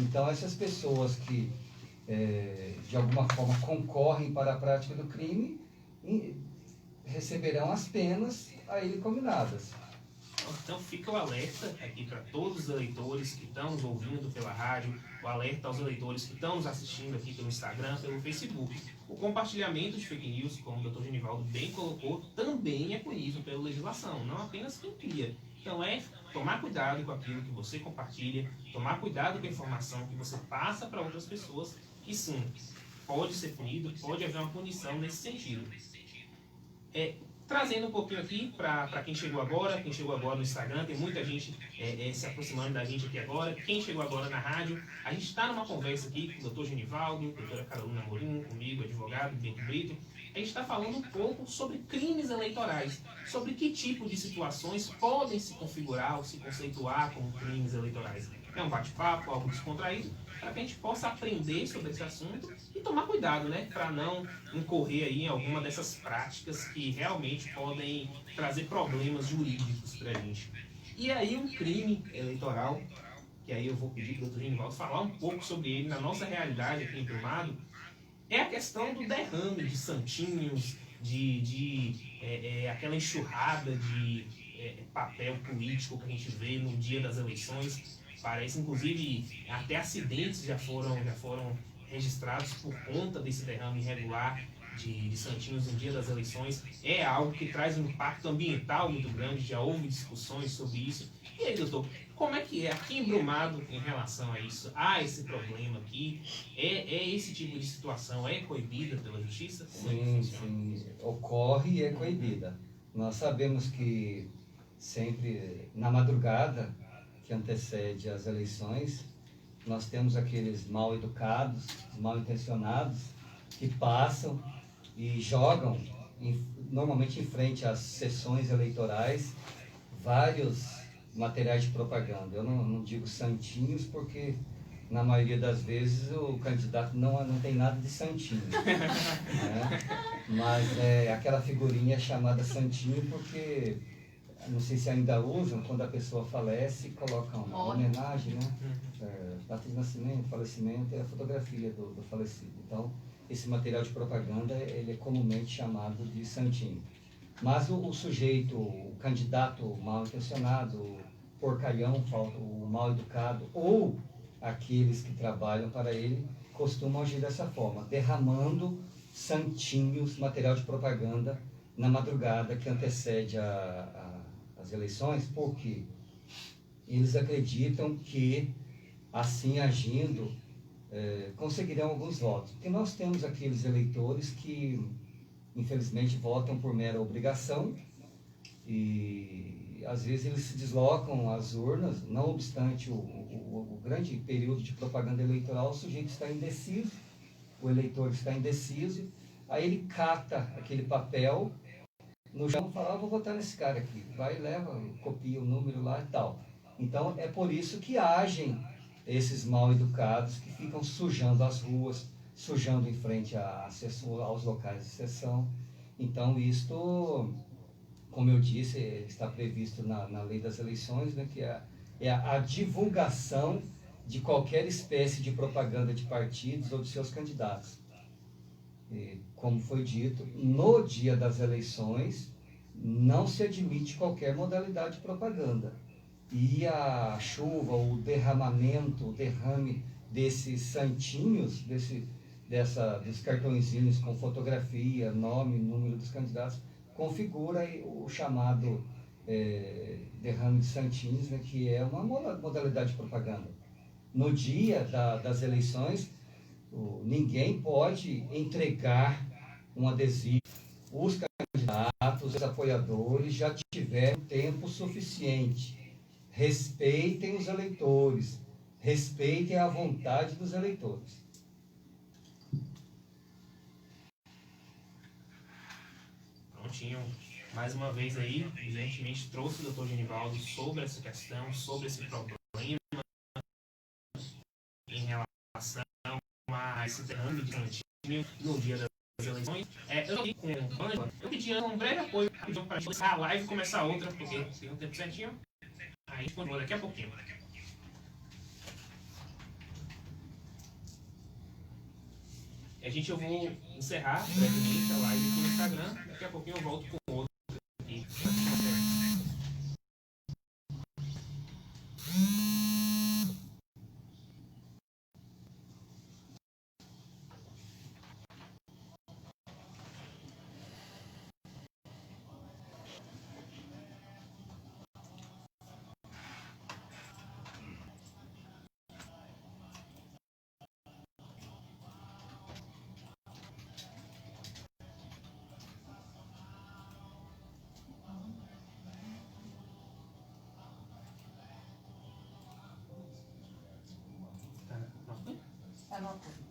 Speaker 3: Então essas pessoas que de alguma forma concorrem para a prática do crime receberão as penas a ele combinadas.
Speaker 1: Então fica o alerta aqui para todos os eleitores que estão nos ouvindo pela rádio, o alerta aos eleitores que estão nos assistindo aqui pelo Instagram, pelo Facebook. O compartilhamento de fake news, como o Dr. Genivaldo bem colocou, também é punível pela legislação, não apenas quem cria. Então tomar cuidado com aquilo que você compartilha, tomar cuidado com a informação que você passa para outras pessoas, que sim, pode ser punido, pode haver uma punição nesse sentido. Trazendo um pouquinho aqui para quem chegou agora no Instagram, tem muita gente se aproximando da gente aqui agora. Quem chegou agora na rádio, a gente está numa conversa aqui com o Dr. Genivaldo, a doutora Carolina Amorim, comigo, advogado, Bento Brito. A gente está falando um pouco sobre crimes eleitorais, sobre que tipo de situações podem se configurar ou se conceituar como crimes eleitorais. É um bate-papo, algo descontraído, para que a gente possa aprender sobre esse assunto e tomar cuidado, né, para não incorrer aí em alguma dessas práticas que realmente podem trazer problemas jurídicos para a gente. E aí um crime eleitoral que aí eu vou pedir para o Dr. Genivaldo falar um pouco sobre ele na nossa realidade aqui em Brumado, é a questão do derrame de santinhos, aquela enxurrada de papel político que a gente vê no dia das eleições. Parece, inclusive, até acidentes já foram registrados por conta desse derrame irregular de santinhos no dia das eleições. É algo que traz um impacto ambiental muito grande, já houve discussões sobre isso. E aí, doutor, como é que é aqui em Brumado em relação a isso? Há esse problema aqui? É esse tipo de situação é coibida pela justiça?
Speaker 3: Sim, ocorre e é coibida. Nós sabemos que sempre na madrugada que antecede as eleições, nós temos aqueles mal educados, mal intencionados, que passam e jogam, normalmente em frente às sessões eleitorais, vários materiais de propaganda. Eu não digo santinhos porque na maioria das vezes o candidato não tem nada de santinho, né? Mas aquela figurinha chamada santinho porque, não sei se ainda usam, quando a pessoa falece, colocam uma homenagem, né? Data de nascimento, falecimento, é a fotografia do falecido. Então, esse material de propaganda, ele é comumente chamado de santinho. Mas o sujeito, o candidato mal intencionado, o porcalhão, o mal educado, ou aqueles que trabalham para ele, costumam agir dessa forma, derramando santinhos, material de propaganda, na madrugada que antecede as eleições, porque eles acreditam que, assim agindo, conseguirão alguns votos. Porque nós temos aqueles eleitores que, infelizmente, votam por mera obrigação e, às vezes, eles se deslocam às urnas, não obstante o grande período de propaganda eleitoral, o sujeito está indeciso, o eleitor está indeciso, aí ele cata aquele papel no chão e fala, vou votar nesse cara aqui. Vai, leva, copia o número lá e tal. Então, é por isso que agem esses mal educados que ficam sujando as ruas, sujando em frente aos locais de sessão. Então, isto, como eu disse, está previsto na lei das eleições, né, que é a divulgação de qualquer espécie de propaganda de partidos ou de seus candidatos. E, como foi dito, no dia das eleições não se admite qualquer modalidade de propaganda. E a chuva, o derrame desses santinhos, dos cartõezinhos com fotografia, nome, número dos candidatos, configura o chamado derrame de santinhos, né, que é uma modalidade de propaganda. No dia das eleições, ninguém pode entregar um adesivo. Os candidatos, os apoiadores já tiveram tempo suficiente. Respeitem os eleitores, respeitem a vontade dos eleitores.
Speaker 1: Prontinho. Mais uma vez aí, evidentemente, trouxe o Dr. Genivaldo sobre essa questão, sobre esse problema em relação a esse derrame de santinho no dia das eleições. Eu estou aqui com o Ângela. Eu pedi um breve apoio para a gente começar a live e começar outra, porque tem um tempo certinho. Aí a gente continua daqui a pouquinho. Eu vou encerrar brevemente a live aqui no Instagram. Daqui a pouquinho eu volto com outro aqui.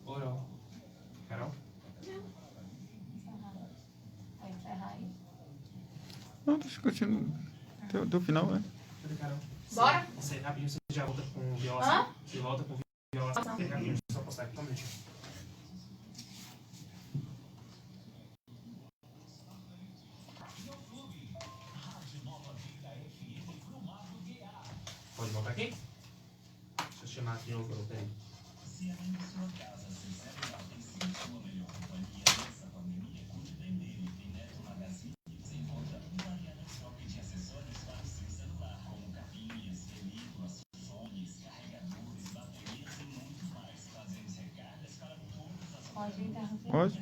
Speaker 1: Oral. Carol?
Speaker 2: Vai encerrar aí.
Speaker 4: Não, deixa eu continuar. Até o final, né?
Speaker 1: Cadê Carol?
Speaker 2: Bora?
Speaker 1: Você rapidinho, você já volta com viola.
Speaker 2: Hã?
Speaker 1: Você volta com viola. Rapidinho, só postar aqui, só um minutinho. Pode voltar aqui? massa de novo, peraí.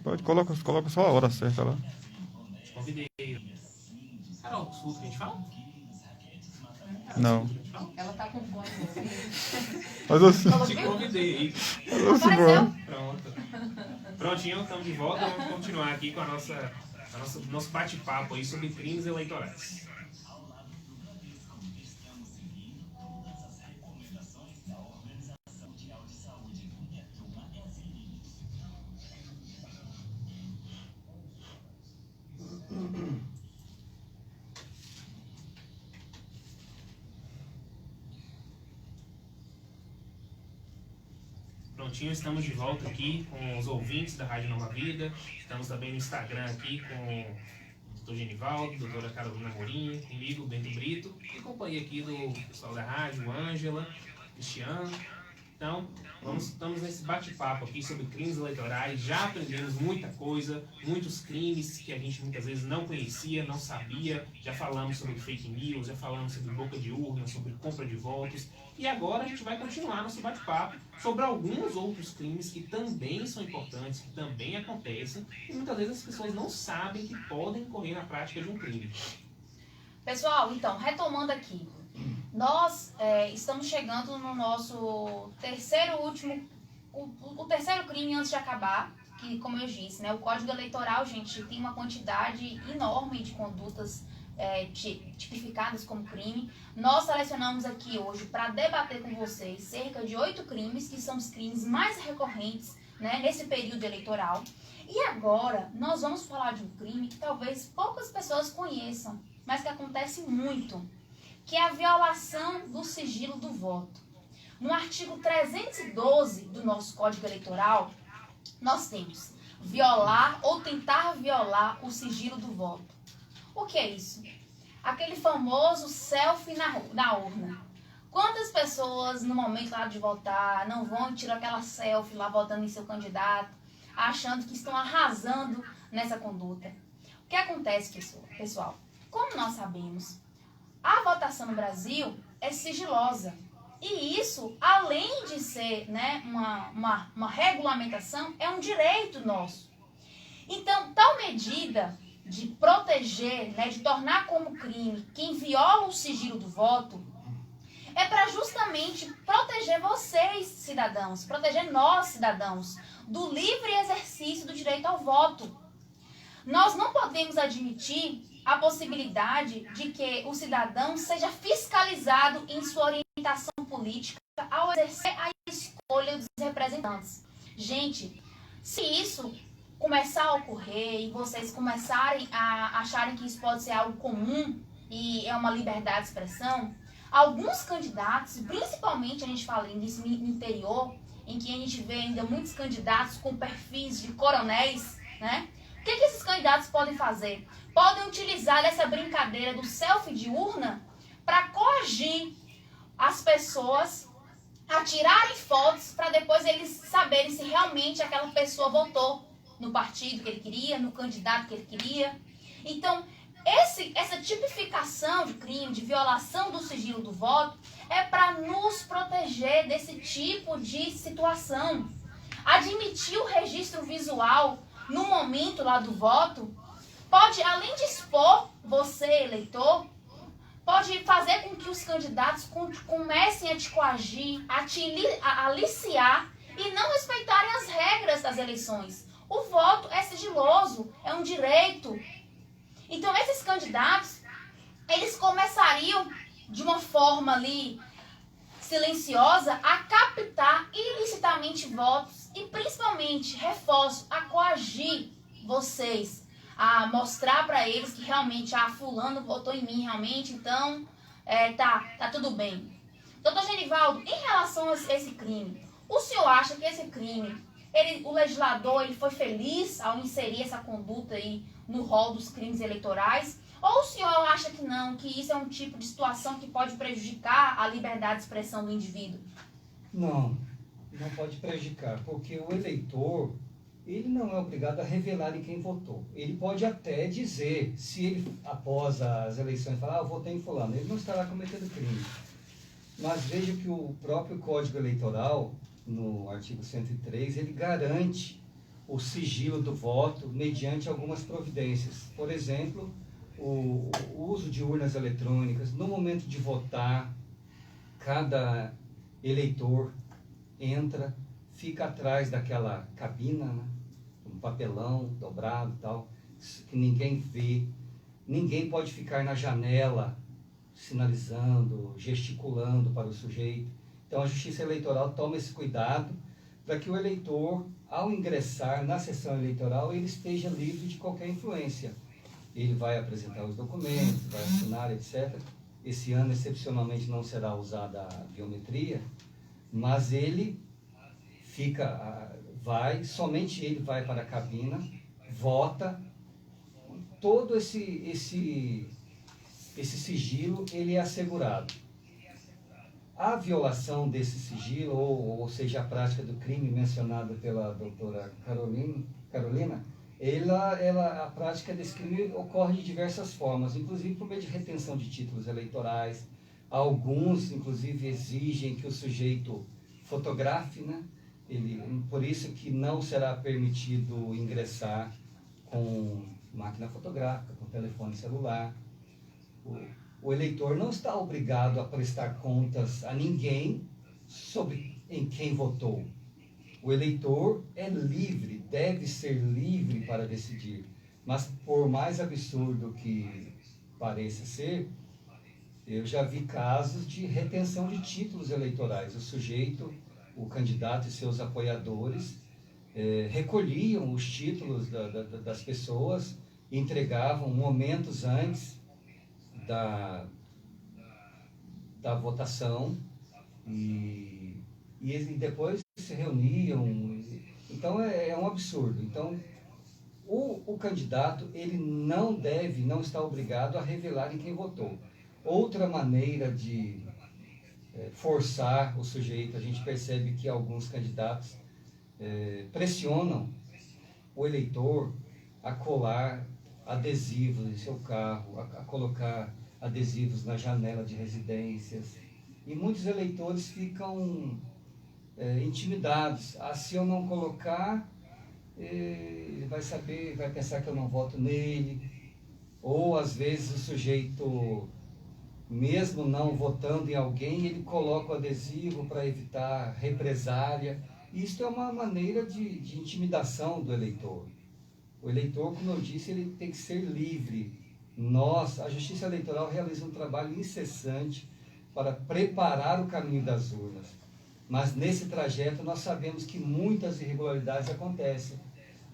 Speaker 4: Pode. Coloca só a hora certa lá.
Speaker 1: Convidei. Carol, escuta o que a gente fala?
Speaker 4: Não.
Speaker 2: Ela tá com fome.
Speaker 4: Faz assim.
Speaker 1: Te convidei aí.
Speaker 4: Faz assim,
Speaker 2: Apareceu?
Speaker 4: mano.
Speaker 1: Pronto. Prontinho, estamos de volta. Vamos continuar aqui com nosso bate-papo aí sobre crimes eleitorais. Prontinho, estamos de volta aqui com os ouvintes da Rádio Nova Vida. Estamos também no Instagram aqui com o Dr. Genivaldo, doutora Carolina Morim, comigo, Bento Brito, e companhia aqui do pessoal da rádio, Ângela, Cristiano. Então, estamos nesse bate-papo aqui sobre crimes eleitorais. Já aprendemos muita coisa, muitos crimes que a gente muitas vezes não conhecia, não sabia. Já falamos sobre fake news, já falamos sobre boca de urna, sobre compra de votos. E agora a gente vai continuar nosso bate-papo sobre alguns outros crimes que também são importantes, que também acontecem, e muitas vezes as pessoas não sabem que podem incorrer na prática de um crime.
Speaker 2: Pessoal, então, retomando aqui. Nós estamos chegando no nosso terceiro o terceiro crime antes de acabar, que, como eu disse, né, o Código Eleitoral, gente, tem uma quantidade enorme de condutas tipificadas como crime. Nós selecionamos aqui hoje para debater com vocês cerca de 8 crimes, que são os crimes mais recorrentes, né, nesse período eleitoral. E agora nós vamos falar de um crime que talvez poucas pessoas conheçam, mas que acontece muito, que é a violação do sigilo do voto. No artigo 312 do nosso Código Eleitoral, nós temos violar ou tentar violar o sigilo do voto. O que é isso? Aquele famoso selfie na urna. Quantas pessoas no momento lá de votar não vão e tiram aquela selfie lá votando em seu candidato, achando que estão arrasando nessa conduta? O que acontece, pessoal? Como nós sabemos, a votação no Brasil é sigilosa. E isso, além de ser, né, uma regulamentação, é um direito nosso. Então, tal medida de proteger, né, de tornar como crime quem viola o sigilo do voto, é para justamente proteger vocês, cidadãos, proteger nós, cidadãos, do livre exercício do direito ao voto. Nós não podemos admitir a possibilidade de que o cidadão seja fiscalizado em sua orientação política ao exercer a escolha dos representantes. Gente, se isso começar a ocorrer e vocês começarem a acharem que isso pode ser algo comum e é uma liberdade de expressão, alguns candidatos, principalmente a gente fala nisso no interior, em que a gente vê ainda muitos candidatos com perfis de coronéis, né? O que esses candidatos podem fazer? Podem utilizar essa brincadeira do selfie de urna para coagir as pessoas a tirarem fotos para depois eles saberem se realmente aquela pessoa votou no partido que ele queria, no candidato que ele queria. Então, essa tipificação de crime, de violação do sigilo do voto, é para nos proteger desse tipo de situação. Admitir o registro visual no momento lá do voto pode, além de expor você, eleitor, pode fazer com que os candidatos comecem a te coagir, a te aliciar e não respeitarem as regras das eleições. O voto é sigiloso, é um direito. Então, esses candidatos, eles começariam de uma forma ali silenciosa a captar ilicitamente votos e, principalmente, reforço, a coagir vocês, a mostrar para eles que realmente, fulano votou em mim realmente, então tá tudo bem. Doutor Genivaldo, em relação a esse crime, o senhor acha que esse crime, o legislador ele foi feliz ao inserir essa conduta aí no rol dos crimes eleitorais? Ou o senhor acha que não, que isso é um tipo de situação que pode prejudicar a liberdade de expressão do indivíduo?
Speaker 3: Não, não pode prejudicar, porque o eleitor, ele não é obrigado a revelar em quem votou. Ele pode até dizer, se ele, após as eleições, falar, eu votei em fulano, ele não estará cometendo crime. Mas veja que o próprio Código Eleitoral, no artigo 103, ele garante o sigilo do voto mediante algumas providências. Por exemplo, o uso de urnas eletrônicas. No momento de votar, cada eleitor entra, fica atrás daquela cabina, né? Um papelão dobrado e tal, que ninguém vê. Ninguém pode ficar na janela sinalizando, gesticulando para o sujeito. Então a Justiça Eleitoral toma esse cuidado para que o eleitor, ao ingressar na sessão eleitoral, ele esteja livre de qualquer influência. Ele vai apresentar os documentos, vai assinar, etc. Esse ano, excepcionalmente, não será usada a biometria, mas ele somente ele vai para a cabina, vota, todo esse sigilo, ele é assegurado. A violação desse sigilo, ou seja, a prática do crime mencionada pela doutora Carolina, a prática desse crime ocorre de diversas formas, inclusive por meio de retenção de títulos eleitorais. Alguns, inclusive, exigem que o sujeito fotografe, né? Por isso que não será permitido ingressar com máquina fotográfica, com telefone celular. O eleitor não está obrigado a prestar contas a ninguém sobre em quem votou. O eleitor é livre, deve ser livre para decidir. Mas, por mais absurdo que pareça ser, eu já vi casos de retenção de títulos eleitorais. O sujeito, o candidato e seus apoiadores recolhiam os títulos das pessoas e entregavam momentos antes da votação e depois se reuniam. Então é um absurdo. Então o candidato, ele não está obrigado a revelar em quem votou. Outra maneira de forçar o sujeito, a gente percebe que alguns candidatos pressionam o eleitor a colar adesivos em seu carro, a colocar adesivos na janela de residências. E muitos eleitores ficam intimidados. Se eu não colocar, ele vai pensar que eu não voto nele. Ou, às vezes, o sujeito, mesmo não votando em alguém, ele coloca o adesivo para evitar represália. Isso é uma maneira de intimidação do eleitor. O eleitor, como eu disse, ele tem que ser livre. A Justiça Eleitoral realiza um trabalho incessante para preparar o caminho das urnas. Mas nesse trajeto nós sabemos que muitas irregularidades acontecem.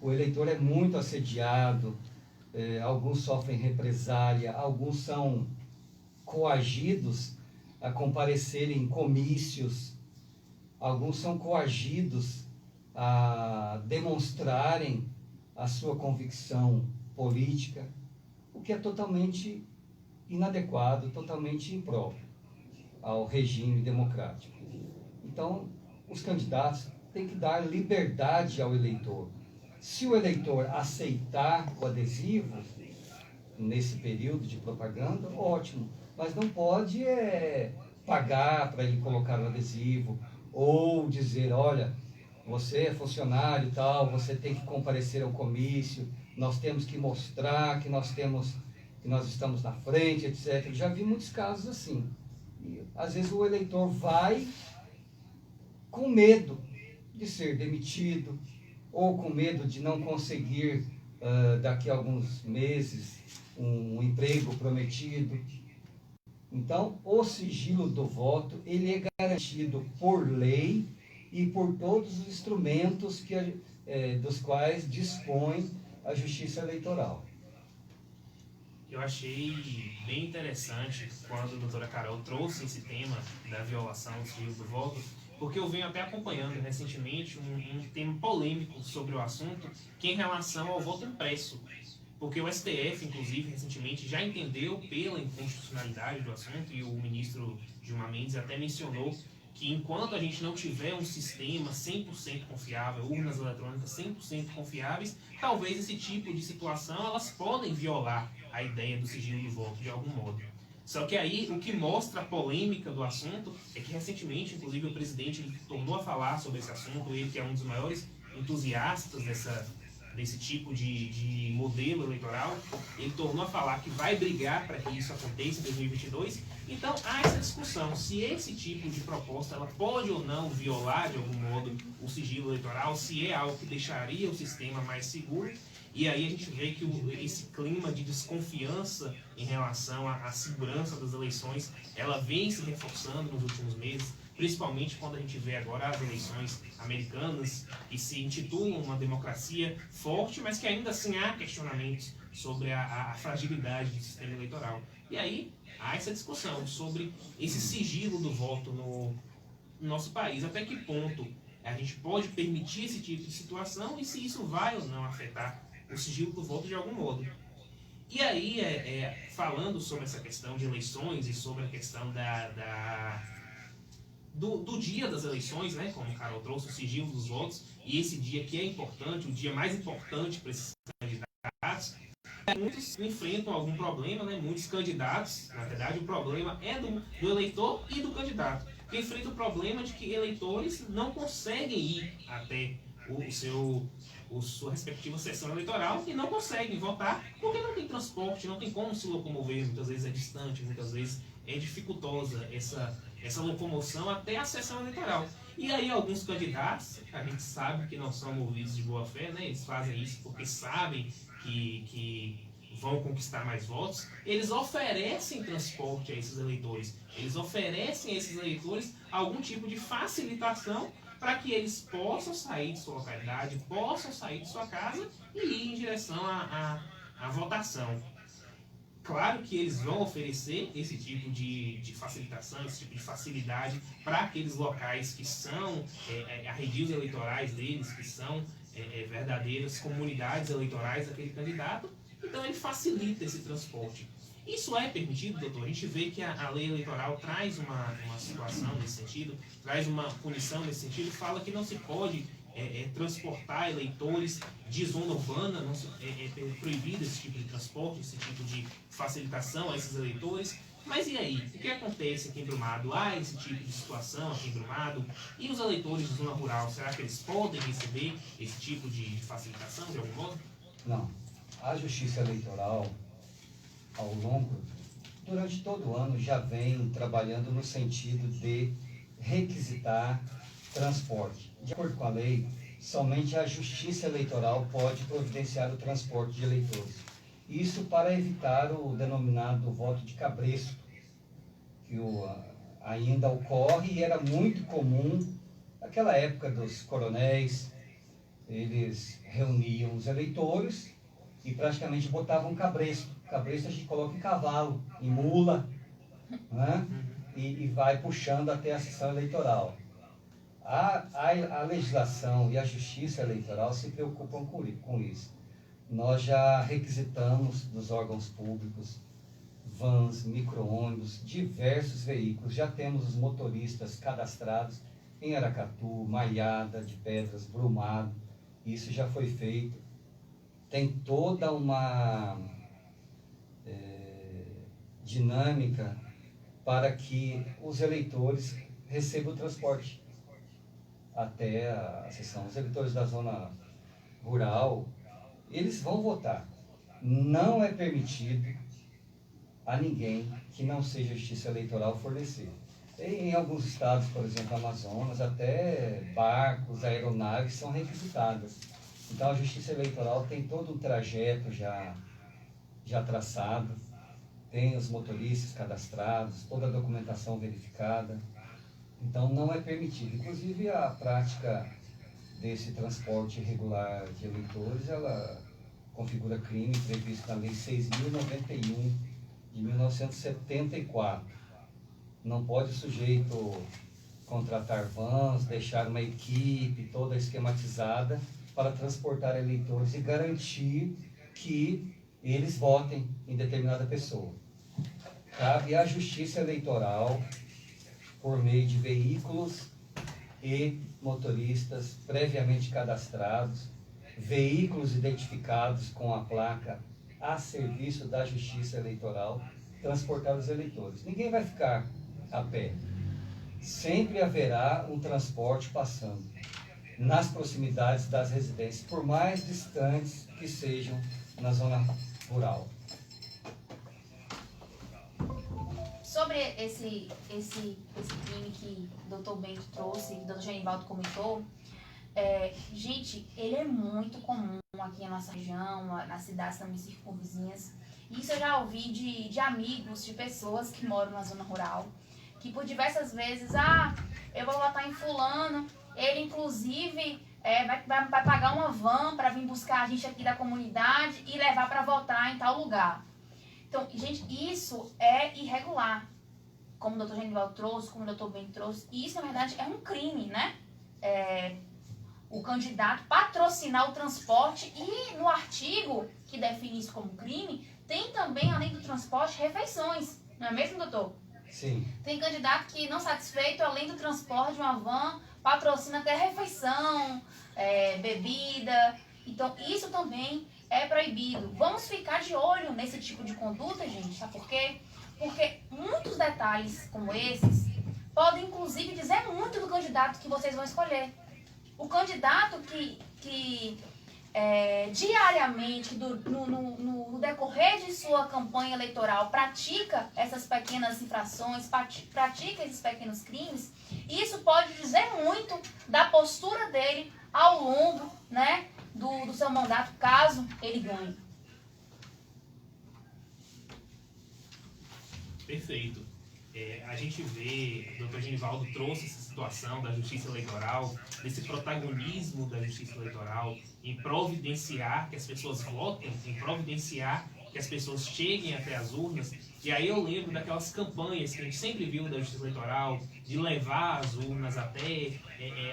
Speaker 3: O eleitor é muito assediado, alguns sofrem represália, alguns são coagidos a comparecerem em comícios, alguns são coagidos a demonstrarem a sua convicção política, o que é totalmente inadequado, totalmente impróprio ao regime democrático. Então, os candidatos têm que dar liberdade ao eleitor. Se o eleitor aceitar o adesivo nesse período de propaganda, ótimo, mas não pode pagar para ele colocar o adesivo, ou dizer, olha, você é funcionário e tal, você tem que comparecer ao comício, nós temos que mostrar que nós estamos na frente, etc. Eu já vi muitos casos assim. E, às vezes o eleitor vai com medo de ser demitido, ou com medo de não conseguir, daqui a alguns meses, um emprego prometido. Então, o sigilo do voto, ele é garantido por lei e por todos os instrumentos dos quais dispõe a Justiça Eleitoral.
Speaker 1: Eu achei bem interessante quando a doutora Carol trouxe esse tema da violação do sigilo do voto, porque eu venho até acompanhando recentemente um tema polêmico sobre o assunto, que é em relação ao voto impresso. Porque o STF, inclusive, recentemente já entendeu pela inconstitucionalidade do assunto, e o ministro Gilmar Mendes até mencionou que enquanto a gente não tiver um sistema 100% confiável, urnas eletrônicas 100% confiáveis, talvez esse tipo de situação elas podem violar a ideia do sigilo do voto de algum modo. Só que aí o que mostra a polêmica do assunto é que recentemente, inclusive, o presidente ele tornou a falar sobre esse assunto, ele que é um dos maiores entusiastas desse tipo de modelo eleitoral, ele tornou a falar que vai brigar para que isso aconteça em 2022. Então há essa discussão se esse tipo de proposta ela pode ou não violar de algum modo o sigilo eleitoral, se é algo que deixaria o sistema mais seguro. E aí a gente vê que esse clima de desconfiança em relação à segurança das eleições, ela vem se reforçando nos últimos meses, principalmente quando a gente vê agora as eleições americanas, que se intitulam uma democracia forte, mas que ainda assim há questionamentos sobre a fragilidade do sistema eleitoral. E aí há essa discussão sobre esse sigilo do voto no nosso país, até que ponto a gente pode permitir esse tipo de situação e se isso vai ou não afetar o sigilo do voto de algum modo. E aí, falando sobre essa questão de eleições e sobre a questão do dia das eleições, né, como o Carol trouxe, o sigilo dos votos, e esse dia que é importante, o dia mais importante para esses candidatos, muitos enfrentam algum problema, né, muitos candidatos, na verdade o problema é do eleitor e do candidato, que enfrenta o problema de que eleitores não conseguem ir até sua respectiva sessão eleitoral e não conseguem votar porque não tem transporte, não tem como se locomover, muitas vezes é distante, muitas vezes é dificultosa essa locomoção até a sessão eleitoral. E aí alguns candidatos, a gente sabe que não são movidos de boa fé, né? Eles fazem isso porque sabem que vão conquistar mais votos, eles oferecem transporte a esses eleitores, eles oferecem a esses eleitores algum tipo de facilitação para que eles possam sair de sua localidade, possam sair de sua casa e ir em direção à votação. Claro que eles vão oferecer esse tipo de facilitação, esse tipo de facilidade para aqueles locais que são arredios eleitorais deles, que são verdadeiras comunidades eleitorais daquele candidato. Então ele facilita esse transporte. Isso é permitido, doutor? A gente vê que a lei eleitoral traz uma situação nesse sentido, traz uma punição nesse sentido, fala que não se pode transportar eleitores de zona urbana, não se, é proibido esse tipo de transporte, esse tipo de facilitação a esses eleitores. Mas e aí? O que acontece aqui em Brumado? Há esse tipo de situação aqui em Brumado? E os eleitores de zona rural, será que eles podem receber esse tipo de facilitação de algum modo?
Speaker 3: Não. A Justiça Eleitoral, ao longo, durante todo o ano, já vem trabalhando no sentido de requisitar transporte. De acordo com a lei, somente a Justiça Eleitoral pode providenciar o transporte de eleitores. Isso para evitar o denominado voto de cabresto, que ainda ocorre e era muito comum naquela época dos coronéis. Eles reuniam os eleitores e praticamente botavam cabresto. Cabresto a gente coloca em cavalo, em mula, né? E vai puxando até a sessão eleitoral. A legislação e a Justiça Eleitoral se preocupam com isso. Nós já requisitamos dos órgãos públicos vans, micro-ônibus, diversos veículos. Já temos os motoristas cadastrados em Aracatu, Maiada de Pedras, Brumado. Isso já foi feito. Tem toda uma dinâmica para que os eleitores recebam o transporte até a sessão. Os eleitores da zona rural, eles vão votar. Não é permitido a ninguém que não seja Justiça Eleitoral fornecer. Em alguns estados, por exemplo, Amazonas, até barcos, aeronaves são requisitadas. Então a Justiça Eleitoral tem todo um trajeto já traçado, tem os motoristas cadastrados, toda a documentação verificada. Então não é permitido. Inclusive a prática desse transporte irregular de eleitores, ela configura crime previsto na Lei 6.091 de 1974. Não pode o sujeito contratar vans, deixar uma equipe toda esquematizada para transportar eleitores e garantir que eles votem em determinada pessoa. Cabe à Justiça Eleitoral por meio de veículos e motoristas previamente cadastrados, veículos identificados com a placa a serviço da Justiça Eleitoral, transportar os eleitores. Ninguém vai ficar a pé. Sempre haverá um transporte passando nas proximidades das residências, por mais distantes que sejam na zona rural.
Speaker 2: Sobre esse crime que o doutor Bento trouxe, que o doutor Genivaldo comentou, gente, ele é muito comum aqui na nossa região, nas cidades também circunvizinhas. Isso eu já ouvi de amigos, de pessoas que moram na zona rural, que por diversas vezes, eu vou votar em fulano, ele inclusive vai pagar uma van para vir buscar a gente aqui da comunidade e levar para votar em tal lugar. Então, gente, isso é irregular, como o doutor Genivaldo trouxe, como o doutor Bento trouxe, e isso, na verdade, é um crime, né? O candidato patrocinar o transporte, e no artigo que define isso como crime, tem também, além do transporte, refeições, não é mesmo, doutor?
Speaker 3: Sim.
Speaker 2: Tem candidato que, não satisfeito, além do transporte de uma van, patrocina até refeição, bebida. Então, isso também é proibido. Vamos ficar de olho nesse tipo de conduta, gente, sabe por quê? Porque muitos detalhes como esses podem, inclusive, dizer muito do candidato que vocês vão escolher. O candidato que diariamente, no decorrer de sua campanha eleitoral, pratica essas pequenas infrações, pratica esses pequenos crimes, isso pode dizer muito da postura dele ao longo, né, do seu mandato, caso ele ganhe.
Speaker 1: Perfeito. A gente vê, o doutor Genivaldo trouxe essa situação da justiça eleitoral, desse protagonismo da justiça eleitoral em providenciar que as pessoas votem, em providenciar que as pessoas cheguem até as urnas. E aí eu lembro daquelas campanhas que a gente sempre viu da justiça eleitoral, de levar as urnas até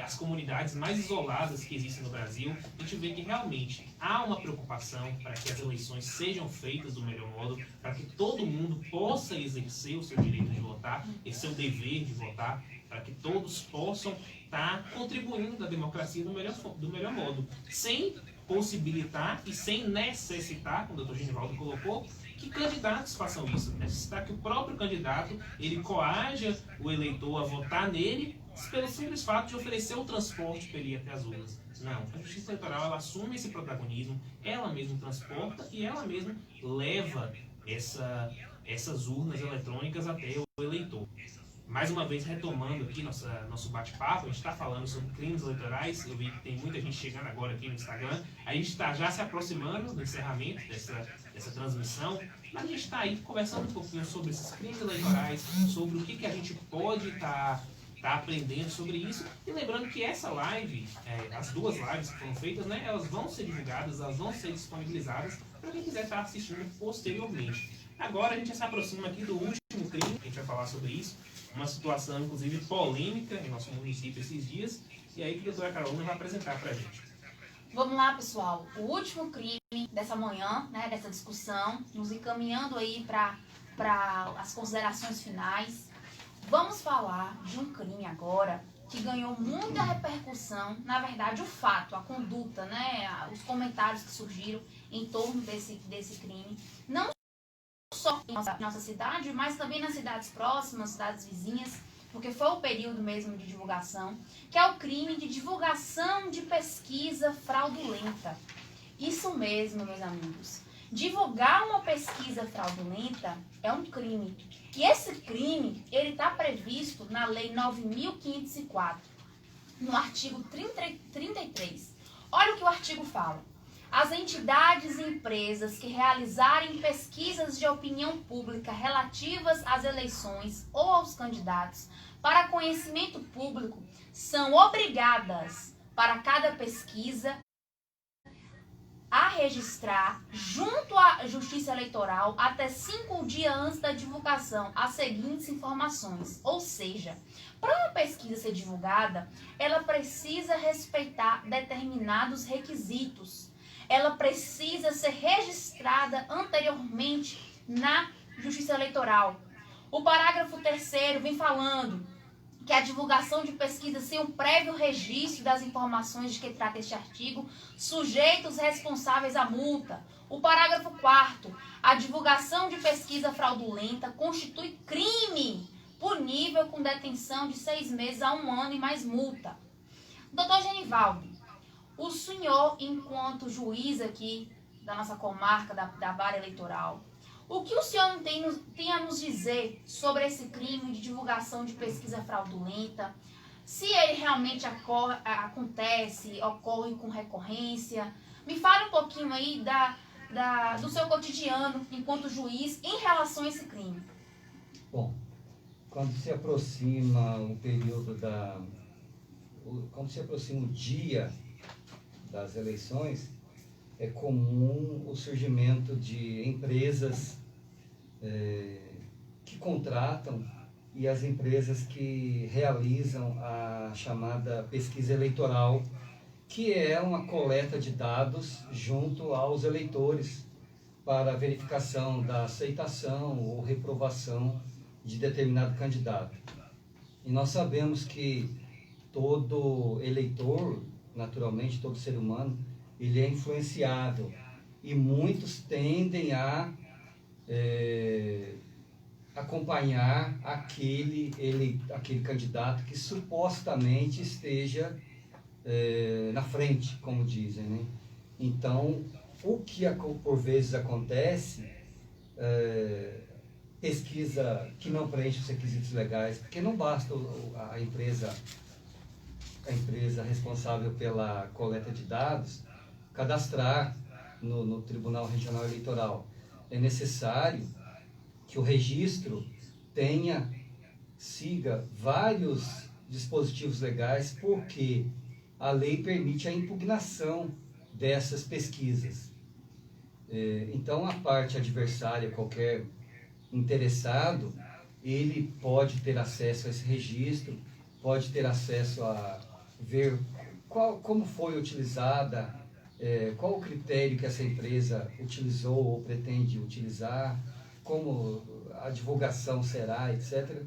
Speaker 1: as comunidades mais isoladas que existem no Brasil. A gente vê que realmente há uma preocupação para que as eleições sejam feitas do melhor modo, para que todo mundo possa exercer o seu direito de votar, esse seu dever de votar, para que todos possam estar contribuindo da democracia do melhor modo, sem possibilitar e sem necessitar, como o doutor Genivaldo colocou, que candidatos façam isso. Necessitar que o próprio candidato ele coaja o eleitor a votar nele pelo simples fato de oferecer o transporte para ele ir até as urnas. Não, a justiça eleitoral ela assume esse protagonismo, ela mesma transporta e ela mesma leva essas urnas eletrônicas até o eleitor. Mais uma vez, retomando aqui nosso bate-papo, a gente está falando sobre crimes eleitorais. Eu vi que tem muita gente chegando agora aqui no Instagram. A gente está já se aproximando do encerramento dessa transmissão, mas a gente está aí conversando um pouquinho sobre esses crimes eleitorais, sobre o que a gente pode estar aprendendo sobre isso. E lembrando que essa live, as duas lives que foram feitas, né, elas vão ser divulgadas, elas vão ser disponibilizadas para quem quiser estar assistindo posteriormente. Agora a gente se aproxima aqui do último crime, a gente vai falar sobre isso. Uma situação, inclusive, polêmica em nosso município esses dias. E aí que a doutora Carolina vai apresentar para a gente.
Speaker 2: Vamos lá, pessoal. O último crime dessa manhã, né, dessa discussão, nos encaminhando aí para as considerações finais. Vamos falar de um crime agora que ganhou muita repercussão. Na verdade, o fato, a conduta, né, os comentários que surgiram em torno desse crime. Não só em nossa cidade, mas também nas cidades próximas, cidades vizinhas, porque foi o período mesmo de divulgação, que é o crime de divulgação de pesquisa fraudulenta. Isso mesmo, meus amigos. Divulgar uma pesquisa fraudulenta é um crime. E esse crime, ele está previsto na Lei 9.504, no artigo 33. Olha o que o artigo fala. As entidades e empresas que realizarem pesquisas de opinião pública relativas às eleições ou aos candidatos para conhecimento público são obrigadas, para cada pesquisa, a registrar junto à Justiça Eleitoral até 5 dias antes da divulgação as seguintes informações. Ou seja, para uma pesquisa ser divulgada, ela precisa respeitar determinados requisitos. Ela precisa ser registrada anteriormente na Justiça Eleitoral. O parágrafo 3º vem falando que a divulgação de pesquisa sem um prévio registro das informações de que trata este artigo, sujeita os responsáveis à multa. O parágrafo 4º, a divulgação de pesquisa fraudulenta constitui crime punível com detenção de 6 meses a 1 ano e mais multa. Doutor Genivaldo, o senhor, enquanto juiz aqui da nossa comarca, da vara eleitoral, o que o senhor tem a nos dizer sobre esse crime de divulgação de pesquisa fraudulenta? Se ele realmente ocorre com recorrência? Me fale um pouquinho aí do seu cotidiano enquanto juiz em relação a esse crime.
Speaker 3: Bom, quando se aproxima o período quando se aproxima o dia das eleições, é comum o surgimento de empresas que contratam e as empresas que realizam a chamada pesquisa eleitoral, que é uma coleta de dados junto aos eleitores para a verificação da aceitação ou reprovação de determinado candidato. E nós sabemos que todo eleitor, naturalmente todo ser humano, ele é influenciável e muitos tendem a acompanhar aquele candidato que supostamente esteja na frente, como dizem, né? Então, o que por vezes acontece, pesquisa que não preenche os requisitos legais, porque não basta a empresa responsável pela coleta de dados cadastrar no Tribunal Regional Eleitoral. É necessário que o registro siga vários dispositivos legais, porque a lei permite a impugnação dessas pesquisas. Então, a parte adversária, qualquer interessado, ele pode ter acesso a esse registro, pode ter acesso a ver como foi utilizada, qual o critério que essa empresa utilizou ou pretende utilizar, como a divulgação será, etc.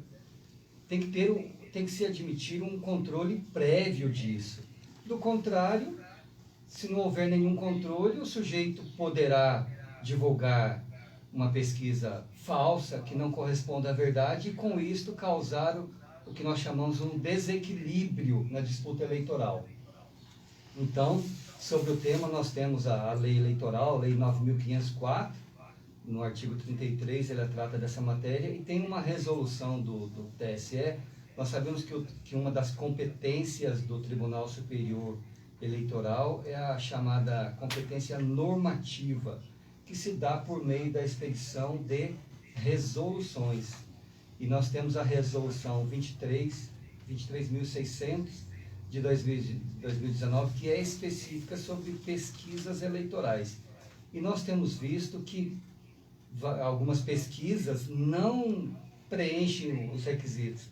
Speaker 3: Tem que se admitir um controle prévio disso. Do contrário, se não houver nenhum controle, o sujeito poderá divulgar uma pesquisa falsa que não corresponde à verdade e com isto causar o que nós chamamos um desequilíbrio na disputa eleitoral. Então, sobre o tema, nós temos a lei eleitoral, a lei 9.504, no artigo 33, ela trata dessa matéria, e tem uma resolução do TSE. Nós sabemos que uma das competências do Tribunal Superior Eleitoral é a chamada competência normativa, que se dá por meio da expedição de resoluções. E nós temos a resolução 23.600 de 2019, que é específica sobre pesquisas eleitorais. E nós temos visto que algumas pesquisas não preenchem os requisitos,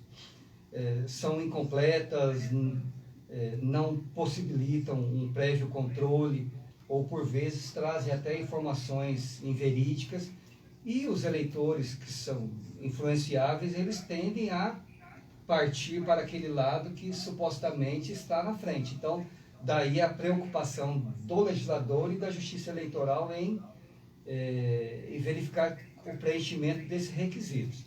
Speaker 3: são incompletas, não possibilitam um prévio controle, ou por vezes trazem até informações inverídicas, e os eleitores que são influenciáveis, eles tendem a partir para aquele lado que supostamente está na frente. Então, daí a preocupação do legislador e da Justiça Eleitoral em verificar o preenchimento desses requisitos.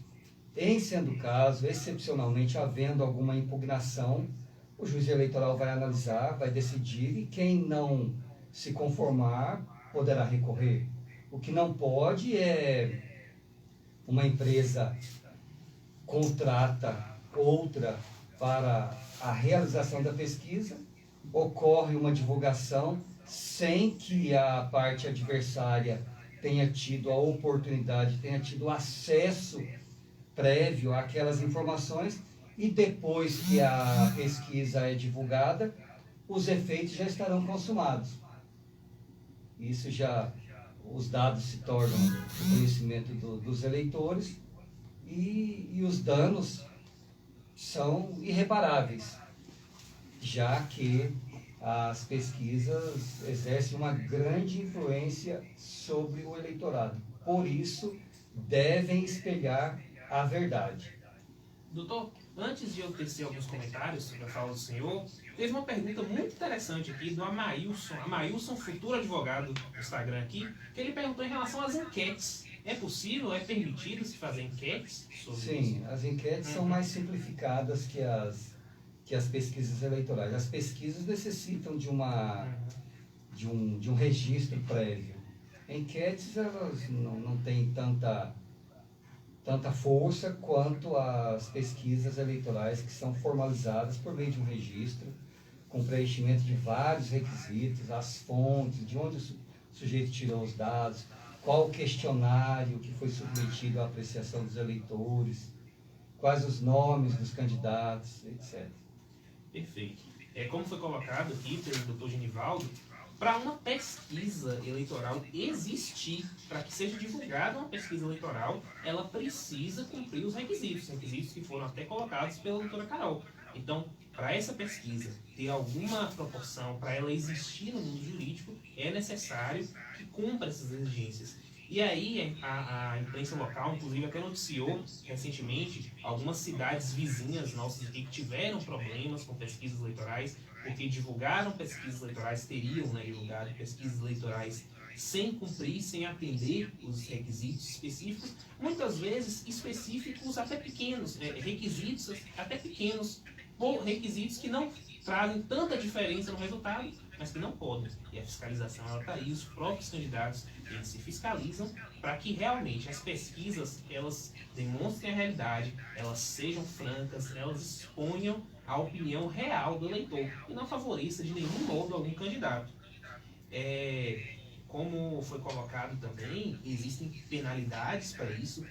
Speaker 3: Em sendo o caso, excepcionalmente havendo alguma impugnação, o juiz eleitoral vai analisar, vai decidir, e quem não se conformar poderá recorrer. O que não pode é uma empresa contrata outra para a realização da pesquisa, ocorre uma divulgação sem que a parte adversária tenha tido a oportunidade, tenha tido acesso prévio àquelas informações, e depois que a pesquisa é divulgada, os efeitos já estarão consumados. Isso os dados se tornam do conhecimento dos eleitores, e os danos são irreparáveis, já que as pesquisas exercem uma grande influência sobre o eleitorado. Por isso, devem espelhar a verdade.
Speaker 1: Doutor, antes de eu tecer alguns comentários sobre a fala do senhor, teve uma pergunta muito interessante aqui do Amailson, futuro advogado do Instagram aqui, que ele perguntou em relação às enquetes. É possível, é permitido se fazer enquetes sobre isso?
Speaker 3: Sim, as enquetes são mais simplificadas que as pesquisas eleitorais. As pesquisas necessitam de um registro prévio. Enquetes, elas não têm tanta força quanto as pesquisas eleitorais, que são formalizadas por meio de um registro, com preenchimento de vários requisitos, as fontes, de onde o sujeito tirou os dados, qual o questionário que foi submetido à apreciação dos eleitores, quais os nomes dos candidatos, etc.
Speaker 1: Perfeito. Como foi colocado aqui pelo doutor Genivaldo, para uma pesquisa eleitoral existir, para que seja divulgada uma pesquisa eleitoral, ela precisa cumprir os requisitos que foram até colocados pela doutora Carol. Então, para essa pesquisa ter alguma proporção, para ela existir no mundo jurídico, é necessário que cumpra essas exigências. E aí a imprensa local, inclusive, até noticiou recentemente algumas cidades vizinhas nossas aqui que tiveram problemas com pesquisas eleitorais, porque divulgaram pesquisas eleitorais, teriam divulgado pesquisas eleitorais sem cumprir, sem atender os requisitos específicos, muitas vezes específicos até pequenos, requisitos até pequenos, por requisitos que não trazem tanta diferença no resultado, mas que não podem. E a fiscalização está aí, os próprios candidatos eles se fiscalizam para que realmente as pesquisas elas demonstrem a realidade, elas sejam francas, elas exponham a opinião real do eleitor e não favoreça de nenhum modo algum candidato. Como foi colocado também, existem penalidades para isso.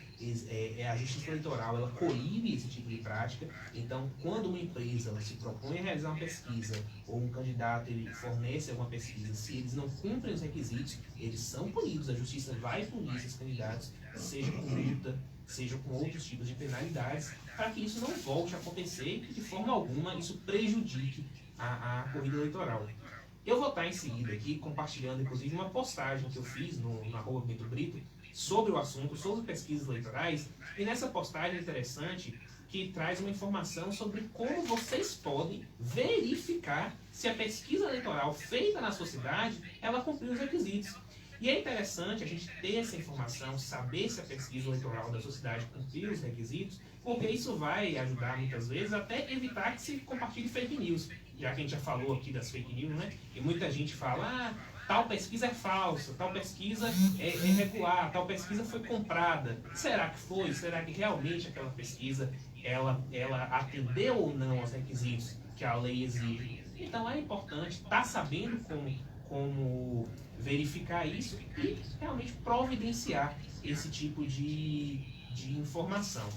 Speaker 1: A Justiça Eleitoral ela coíbe esse tipo de prática. Então, quando uma empresa ela se propõe a realizar uma pesquisa ou um candidato ele fornece alguma pesquisa, se eles não cumprem os requisitos, eles são punidos. A Justiça vai punir esses candidatos, seja com multa, seja com outros tipos de penalidades, para que isso não volte a acontecer e que de forma alguma isso prejudique a corrida eleitoral. Eu vou estar em seguida aqui compartilhando, inclusive, uma postagem que eu fiz no @Bento Brito sobre o assunto, sobre pesquisas eleitorais, e nessa postagem interessante que traz uma informação sobre como vocês podem verificar se a pesquisa eleitoral feita na sua cidade, ela cumpriu os requisitos. E é interessante a gente ter essa informação, saber se a pesquisa eleitoral da sua cidade cumpriu os requisitos, porque isso vai ajudar muitas vezes até evitar que se compartilhe fake news. Já que a gente já falou aqui das fake news, né? E muita gente fala, tal pesquisa é falsa, tal pesquisa é irregular, tal pesquisa foi comprada. Será que foi? Será que realmente aquela pesquisa ela atendeu ou não aos requisitos que a lei exige? Então é importante estar sabendo como verificar isso e realmente providenciar esse tipo de informação.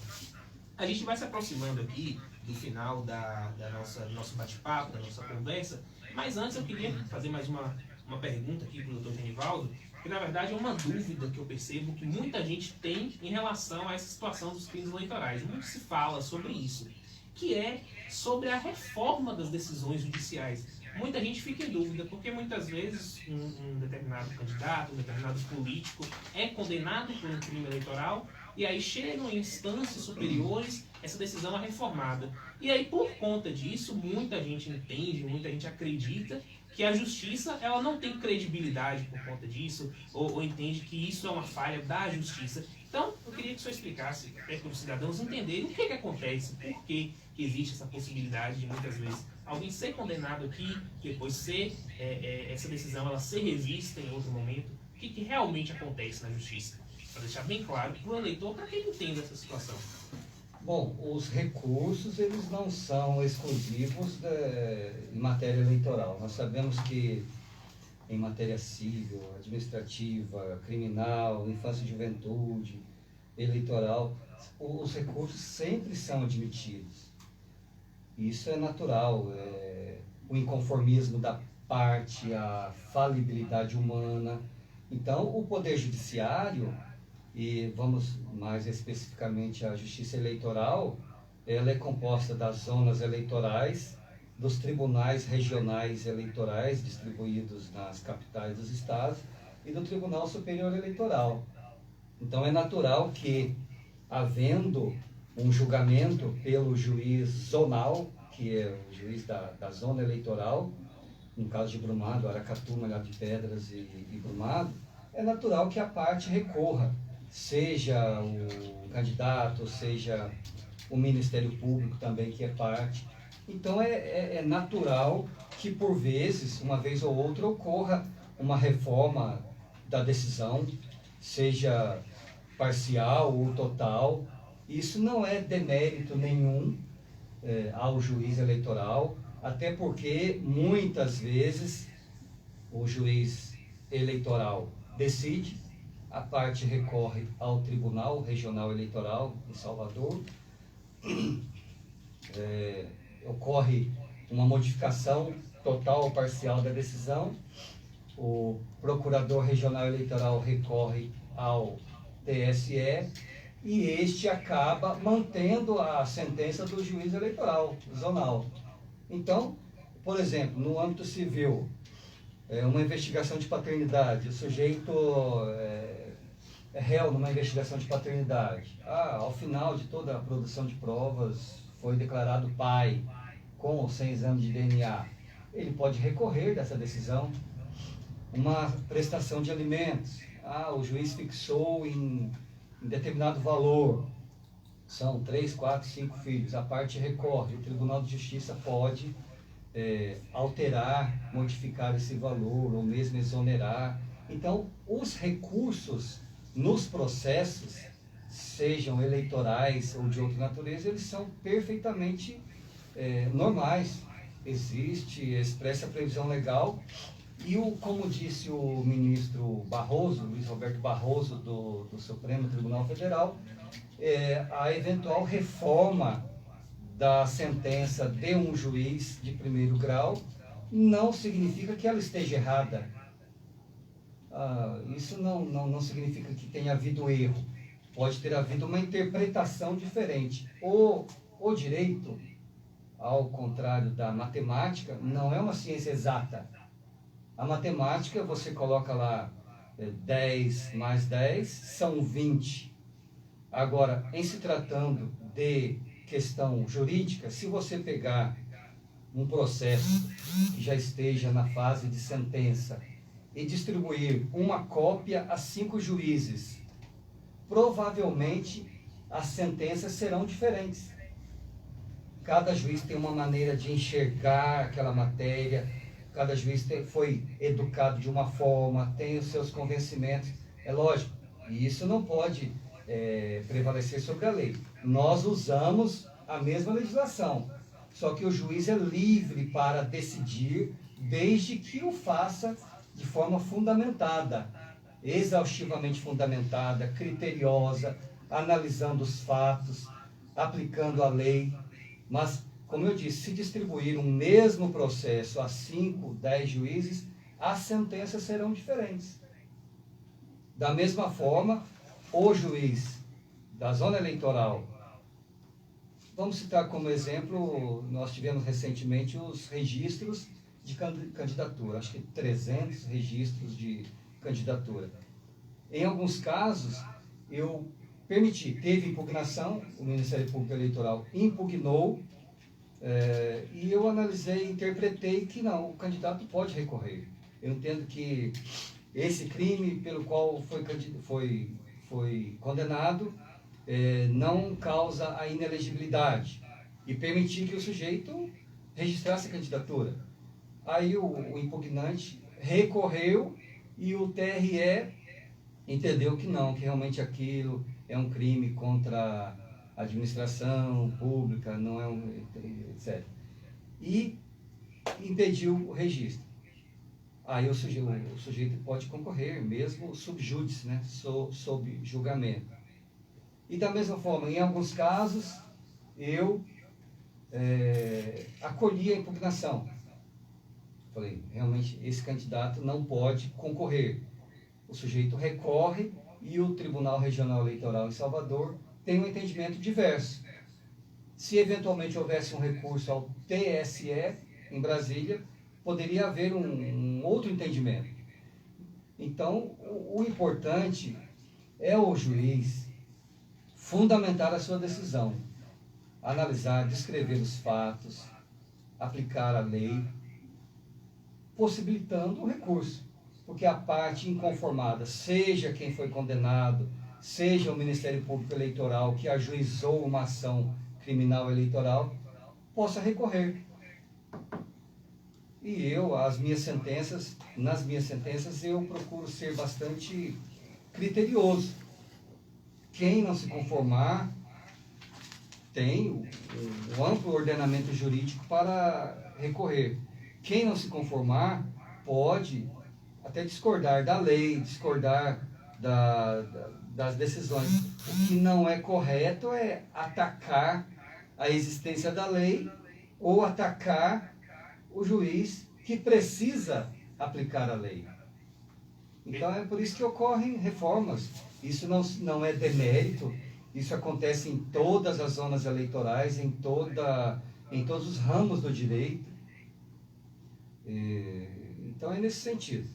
Speaker 1: A gente vai se aproximando aqui do final do nosso bate-papo, da nossa conversa, mas antes eu queria fazer mais uma pergunta aqui para o doutor Genivaldo, que na verdade é uma dúvida que eu percebo que muita gente tem em relação a essa situação dos crimes eleitorais. Muito se fala sobre isso, que é sobre a reforma das decisões judiciais. Muita gente fica em dúvida, porque muitas vezes um determinado candidato, um determinado político é condenado por um crime eleitoral, e aí chegam em instâncias superiores, essa decisão é reformada. E aí, por conta disso, muita gente entende, muita gente acredita que a justiça ela não tem credibilidade por conta disso, ou entende que isso é uma falha da justiça. Então, eu queria que o senhor explicasse para os cidadãos entenderem o que acontece, por que existe essa possibilidade de, muitas vezes, alguém ser condenado aqui, depois essa decisão ela ser revista em outro momento. O que realmente acontece na justiça? Para deixar bem claro para o eleitor, para que ele entenda essa situação.
Speaker 3: Bom, os recursos eles não são exclusivos em matéria eleitoral. Nós sabemos que em matéria civil, administrativa, criminal, infância e juventude, eleitoral, os recursos sempre são admitidos. Isso é natural. O inconformismo da parte, a falibilidade humana. Então, o Poder Judiciário, e vamos mais especificamente a Justiça Eleitoral, ela é composta das zonas eleitorais, dos tribunais regionais eleitorais distribuídos nas capitais dos estados e do Tribunal Superior Eleitoral. Então é natural que, havendo um julgamento pelo juiz zonal, que é o juiz da zona eleitoral, no caso de Brumado, Aracatu, Malhado de Pedras e Brumado, é natural que a parte recorra, seja o candidato, seja o Ministério Público também, que é parte. Então é natural que, por vezes, uma vez ou outra, ocorra uma reforma da decisão, seja parcial ou total. Isso não é demérito nenhum ao juiz eleitoral, até porque muitas vezes o juiz eleitoral decide, a parte recorre ao Tribunal Regional Eleitoral em Salvador, ocorre uma modificação total ou parcial da decisão, o Procurador Regional Eleitoral recorre ao TSE e este acaba mantendo a sentença do juiz eleitoral zonal. Então, por exemplo, no âmbito civil, uma investigação de paternidade, o sujeito é réu numa investigação de paternidade. Ao final de toda a produção de provas, foi declarado pai, com ou sem exame de DNA. Ele pode recorrer dessa decisão. Uma prestação de alimentos. O juiz fixou em determinado valor. São 3, 4, 5 filhos. A parte recorre. O Tribunal de Justiça pode alterar, modificar esse valor, ou mesmo exonerar. Então, os recursos nos processos, sejam eleitorais ou de outra natureza, eles são perfeitamente normais. Existe, expressa previsão legal. E, como disse o ministro Barroso, Luiz Roberto Barroso, do Supremo Tribunal Federal, a eventual reforma da sentença de um juiz de primeiro grau não significa que ela esteja errada. Isso não significa que tenha havido erro. Pode ter havido uma interpretação diferente. O direito, ao contrário da matemática, não é uma ciência exata. A matemática, você coloca lá 10 mais 10, são 20. Agora, em se tratando de questão jurídica, se você pegar um processo que já esteja na fase de sentença e distribuir uma cópia a 5 juízes, provavelmente as sentenças serão diferentes. Cada juiz tem uma maneira de enxergar aquela matéria, cada juiz foi educado de uma forma, tem os seus convencimentos, é lógico, e isso não pode prevalecer sobre a lei. Nós usamos a mesma legislação, só que o juiz é livre para decidir, desde que o faça de forma fundamentada, exaustivamente fundamentada, criteriosa, analisando os fatos, aplicando a lei. Mas, como eu disse, se distribuir um mesmo processo a 5, 10 juízes, as sentenças serão diferentes. Da mesma forma, o juiz da zona eleitoral, vamos citar como exemplo, nós tivemos recentemente os registros de candidatura, acho que 300 registros de candidatura. Em alguns casos, eu permiti, teve impugnação, o Ministério Público Eleitoral impugnou, e eu analisei, interpretei que não, o candidato pode recorrer. Eu entendo que esse crime pelo qual foi condenado não causa a inelegibilidade, e permitir que o sujeito registrasse a candidatura. Aí o impugnante recorreu e o TRE entendeu que não, que realmente aquilo é um crime contra a administração pública, não é etc. E impediu o registro. Aí o sujeito pode concorrer, mesmo sub judice, né, sob julgamento. E da mesma forma, em alguns casos, eu acolhi a impugnação. Falei, realmente, esse candidato não pode concorrer. O sujeito recorre e o Tribunal Regional Eleitoral em Salvador tem um entendimento diverso. Se eventualmente houvesse um recurso ao TSE em Brasília, poderia haver um outro entendimento. Então, o importante é o juiz fundamentar a sua decisão, analisar, descrever os fatos, aplicar a lei, possibilitando o recurso. Porque a parte inconformada, seja quem foi condenado, seja o Ministério Público Eleitoral que ajuizou uma ação criminal eleitoral, possa recorrer. E nas minhas sentenças, eu procuro ser bastante criterioso. Quem não se conformar tem o amplo ordenamento jurídico para recorrer. Quem não se conformar pode até discordar da lei, discordar das decisões. O que não é correto é atacar a existência da lei ou atacar o juiz que precisa aplicar a lei. Então é por isso que ocorrem reformas. Isso não é demérito, isso acontece em todas as zonas eleitorais, em todos os ramos do direito. Então é nesse sentido.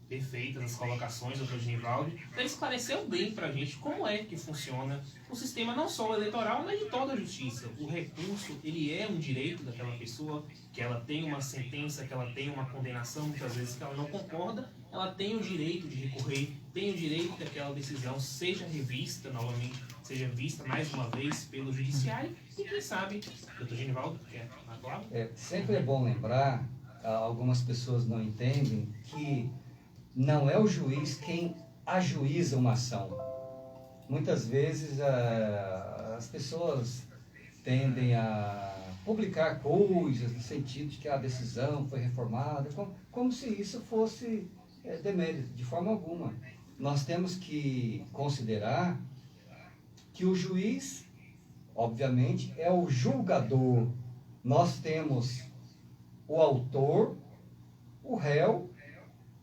Speaker 1: Perfeitas as colocações, doutor Genivaldo. Ele esclareceu bem para a gente como é que funciona o sistema não só eleitoral, mas de toda a justiça. O recurso, ele é um direito daquela pessoa, que ela tem uma sentença, que ela tem uma condenação, muitas vezes que ela não concorda, ela tem o direito de recorrer, tem o direito que aquela decisão seja revista novamente, seja vista mais uma vez pelo judiciário, e quem sabe, doutor Genivaldo, quer falar a palavra?
Speaker 3: Sempre é bom lembrar, algumas pessoas não entendem, que não é o juiz quem ajuiza uma ação. Muitas vezes as pessoas tendem a publicar coisas no sentido de que a decisão foi reformada, como se isso fosse demérito, de forma alguma. Nós temos que considerar que o juiz, obviamente, é o julgador. Nós temos o autor, o réu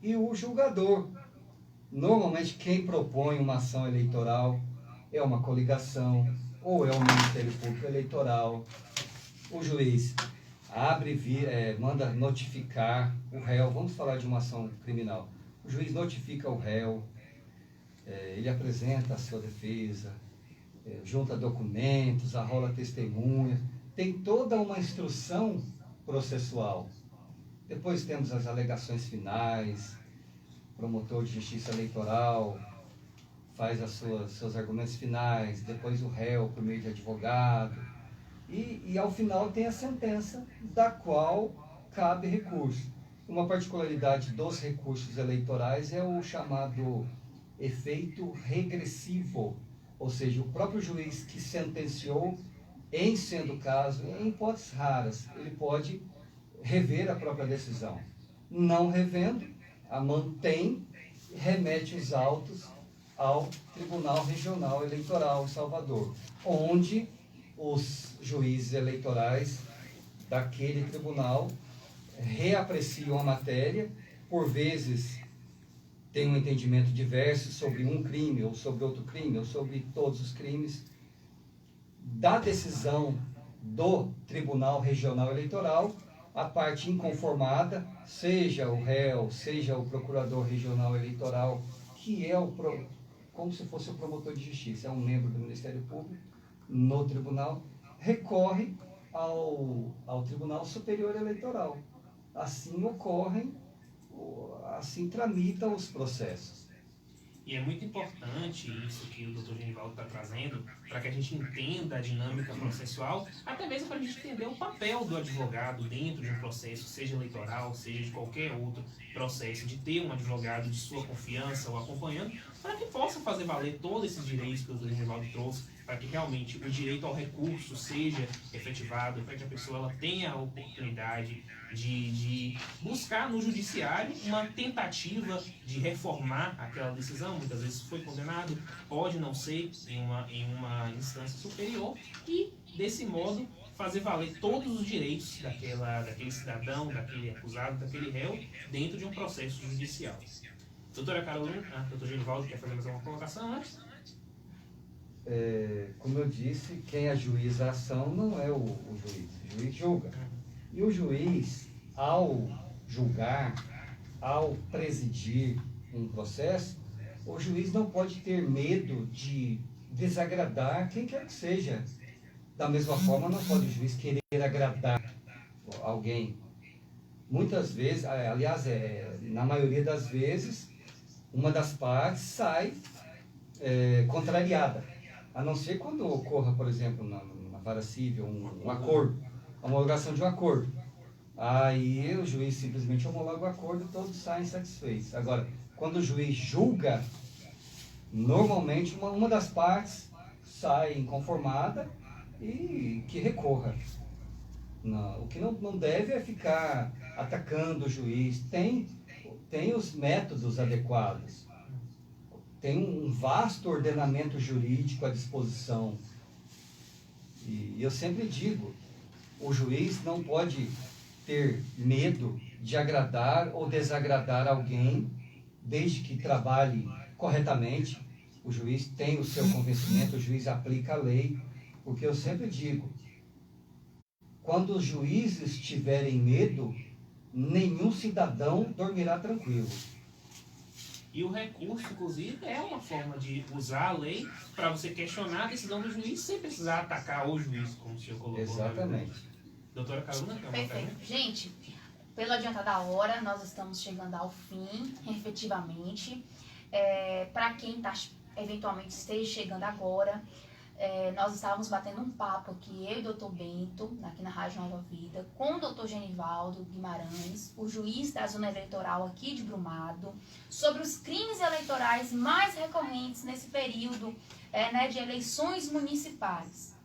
Speaker 3: e o julgador. Normalmente quem propõe uma ação eleitoral é uma coligação ou é o Ministério Público Eleitoral. O juiz manda notificar o réu. Vamos falar de uma ação criminal. O juiz notifica o réu, ele apresenta a sua defesa, junta documentos, arrola testemunhas, tem toda uma instrução processual. Depois temos as alegações finais, o promotor de justiça eleitoral faz seus argumentos finais, depois o réu por meio de advogado, e ao final tem a sentença, da qual cabe recurso. Uma particularidade dos recursos eleitorais é o chamado efeito regressivo, ou seja, o próprio juiz que sentenciou, em sendo o caso, em hipóteses raras, ele pode rever a própria decisão. Não revendo, a mantém e remete os autos ao Tribunal Regional Eleitoral em Salvador, onde os juízes eleitorais daquele tribunal reapreciam a matéria, por vezes tem um entendimento diverso sobre um crime, ou sobre outro crime, ou sobre todos os crimes. Da decisão do Tribunal Regional Eleitoral, a parte inconformada, seja o réu, seja o Procurador Regional Eleitoral, que é como se fosse o promotor de justiça, é um membro do Ministério Público, no tribunal, recorre ao Tribunal Superior Eleitoral. Assim assim tramitam os processos.
Speaker 1: E é muito importante isso que o doutor Genivaldo está trazendo, para que a gente entenda a dinâmica processual, até mesmo para a gente entender o papel do advogado dentro de um processo, seja eleitoral, seja de qualquer outro processo, de ter um advogado de sua confiança o acompanhando, para que possa fazer valer todos esses direitos que o doutor Genivaldo trouxe, para que realmente o direito ao recurso seja efetivado, para que a pessoa ela tenha a oportunidade de buscar no judiciário uma tentativa de reformar aquela decisão. Muitas vezes foi condenado, pode não ser em uma instância superior, e desse modo fazer valer todos os direitos daquele cidadão, daquele acusado, daquele réu, dentro de um processo judicial. Doutora Carolina, doutor Genivaldo, quer fazer mais alguma colocação antes?
Speaker 3: Como eu disse, quem ajuiza a ação não é o juiz. O juiz julga. E o juiz, ao julgar, ao presidir um processo, o juiz não pode ter medo de desagradar quem quer que seja. Da mesma forma, não pode o juiz querer agradar alguém. Muitas vezes, aliás, na maioria das vezes, uma das partes sai contrariada. A não ser quando ocorra, por exemplo, na vara civil, um acordo, a homologação de um acordo. Aí o juiz simplesmente homologa o acordo e todos saem satisfeitos. Agora, quando o juiz julga, normalmente uma das partes sai inconformada e que recorra. Não, o que não deve é ficar atacando o juiz. Tem os métodos adequados. Tem um vasto ordenamento jurídico à disposição. E eu sempre digo, o juiz não pode ter medo de agradar ou desagradar alguém, desde que trabalhe corretamente. O juiz tem o seu convencimento, o juiz aplica a lei, porque eu sempre digo, quando os juízes tiverem medo, nenhum cidadão dormirá tranquilo.
Speaker 1: E o recurso, inclusive, é uma forma de usar a lei para você questionar a decisão do juiz sem precisar atacar o juiz, como o senhor colocou.
Speaker 3: Exatamente.
Speaker 1: Doutora Carolina, quer uma
Speaker 2: Perfeito.
Speaker 1: pergunta?
Speaker 2: Gente, pela adiantada da hora, nós estamos chegando ao fim, efetivamente. Para quem eventualmente esteja chegando agora, nós estávamos batendo um papo aqui, eu e o doutor Bento, aqui na Rádio Nova Vida, com o doutor Genivaldo Guimarães, o juiz da zona eleitoral aqui de Brumado, sobre os crimes eleitorais mais recorrentes nesse período de eleições municipais.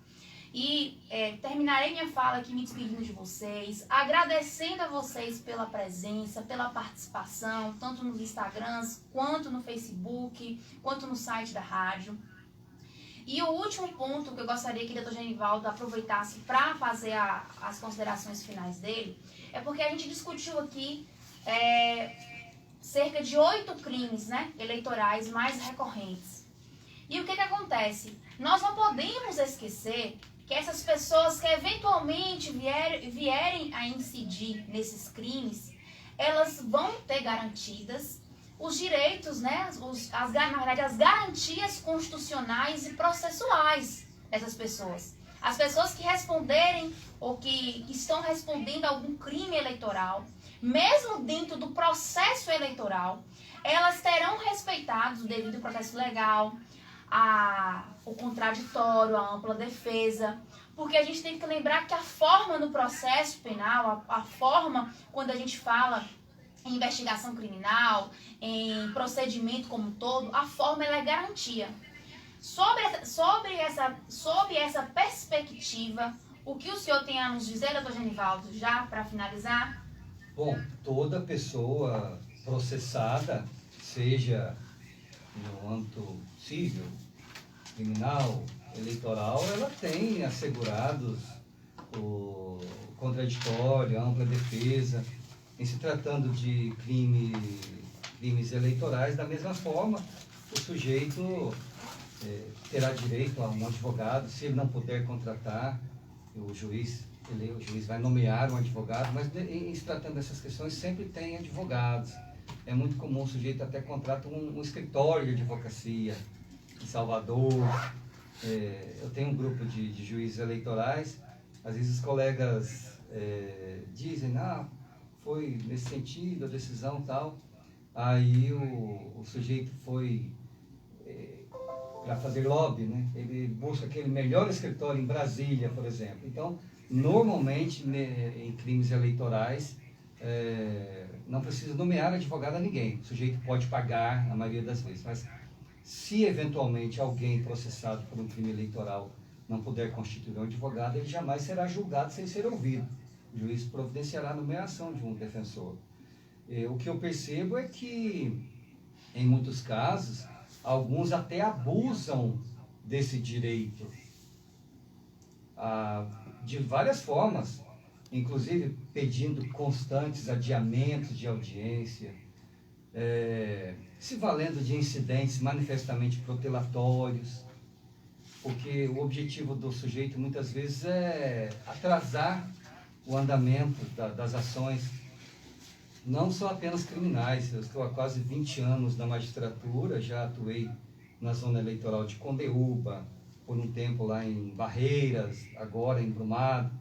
Speaker 2: E terminarei minha fala aqui me despedindo de vocês, agradecendo a vocês pela presença, pela participação, tanto nos Instagrams, quanto no Facebook, quanto no site da rádio. E o último ponto que eu gostaria que o doutor Genivaldo aproveitasse para fazer as considerações finais dele, é porque a gente discutiu aqui cerca de 8 crimes eleitorais mais recorrentes. E o que acontece? Nós não podemos esquecer que essas pessoas que eventualmente vierem a incidir nesses crimes, elas vão ter garantidas os direitos, na verdade, as garantias constitucionais e processuais dessas pessoas. As pessoas que responderem ou que estão respondendo a algum crime eleitoral, mesmo dentro do processo eleitoral, elas terão respeitado o devido processo legal, o contraditório, a ampla defesa, porque a gente tem que lembrar que a forma no processo penal, a forma quando a gente fala em investigação criminal, em procedimento como um todo, a forma ela é garantia. Sobre essa perspectiva, o que o senhor tem a nos dizer, doutor Genivaldo, já para finalizar?
Speaker 3: Bom, toda pessoa processada, seja no âmbito civil, criminal, eleitoral, ela tem assegurados o contraditório, a ampla defesa. Em se tratando de crimes eleitorais, da mesma forma, o sujeito terá direito a um advogado, se ele não puder contratar, o juiz vai nomear um advogado, mas em se tratando dessas questões, sempre tem advogados. É muito comum o sujeito até contrata um escritório de advocacia em Salvador. Eu tenho um grupo de juízes eleitorais, às vezes os colegas dizem, foi nesse sentido, a decisão tal. Aí o sujeito foi para fazer lobby, ele busca aquele melhor escritório em Brasília, por exemplo. Então, normalmente, em crimes eleitorais, não precisa nomear advogado a ninguém. O sujeito pode pagar, na maioria das vezes. Mas, se eventualmente alguém processado por um crime eleitoral não puder constituir um advogado, ele jamais será julgado sem ser ouvido. O juiz providenciará a nomeação de um defensor. O que eu percebo é que, em muitos casos, alguns até abusam desse direito de várias formas, inclusive pedindo constantes adiamentos de audiência, se valendo de incidentes manifestamente protelatórios, porque o objetivo do sujeito muitas vezes é atrasar o andamento das ações, não só apenas criminais. Eu estou há quase 20 anos na magistratura, já atuei na zona eleitoral de Condeúba, por um tempo lá em Barreiras, agora em Brumado.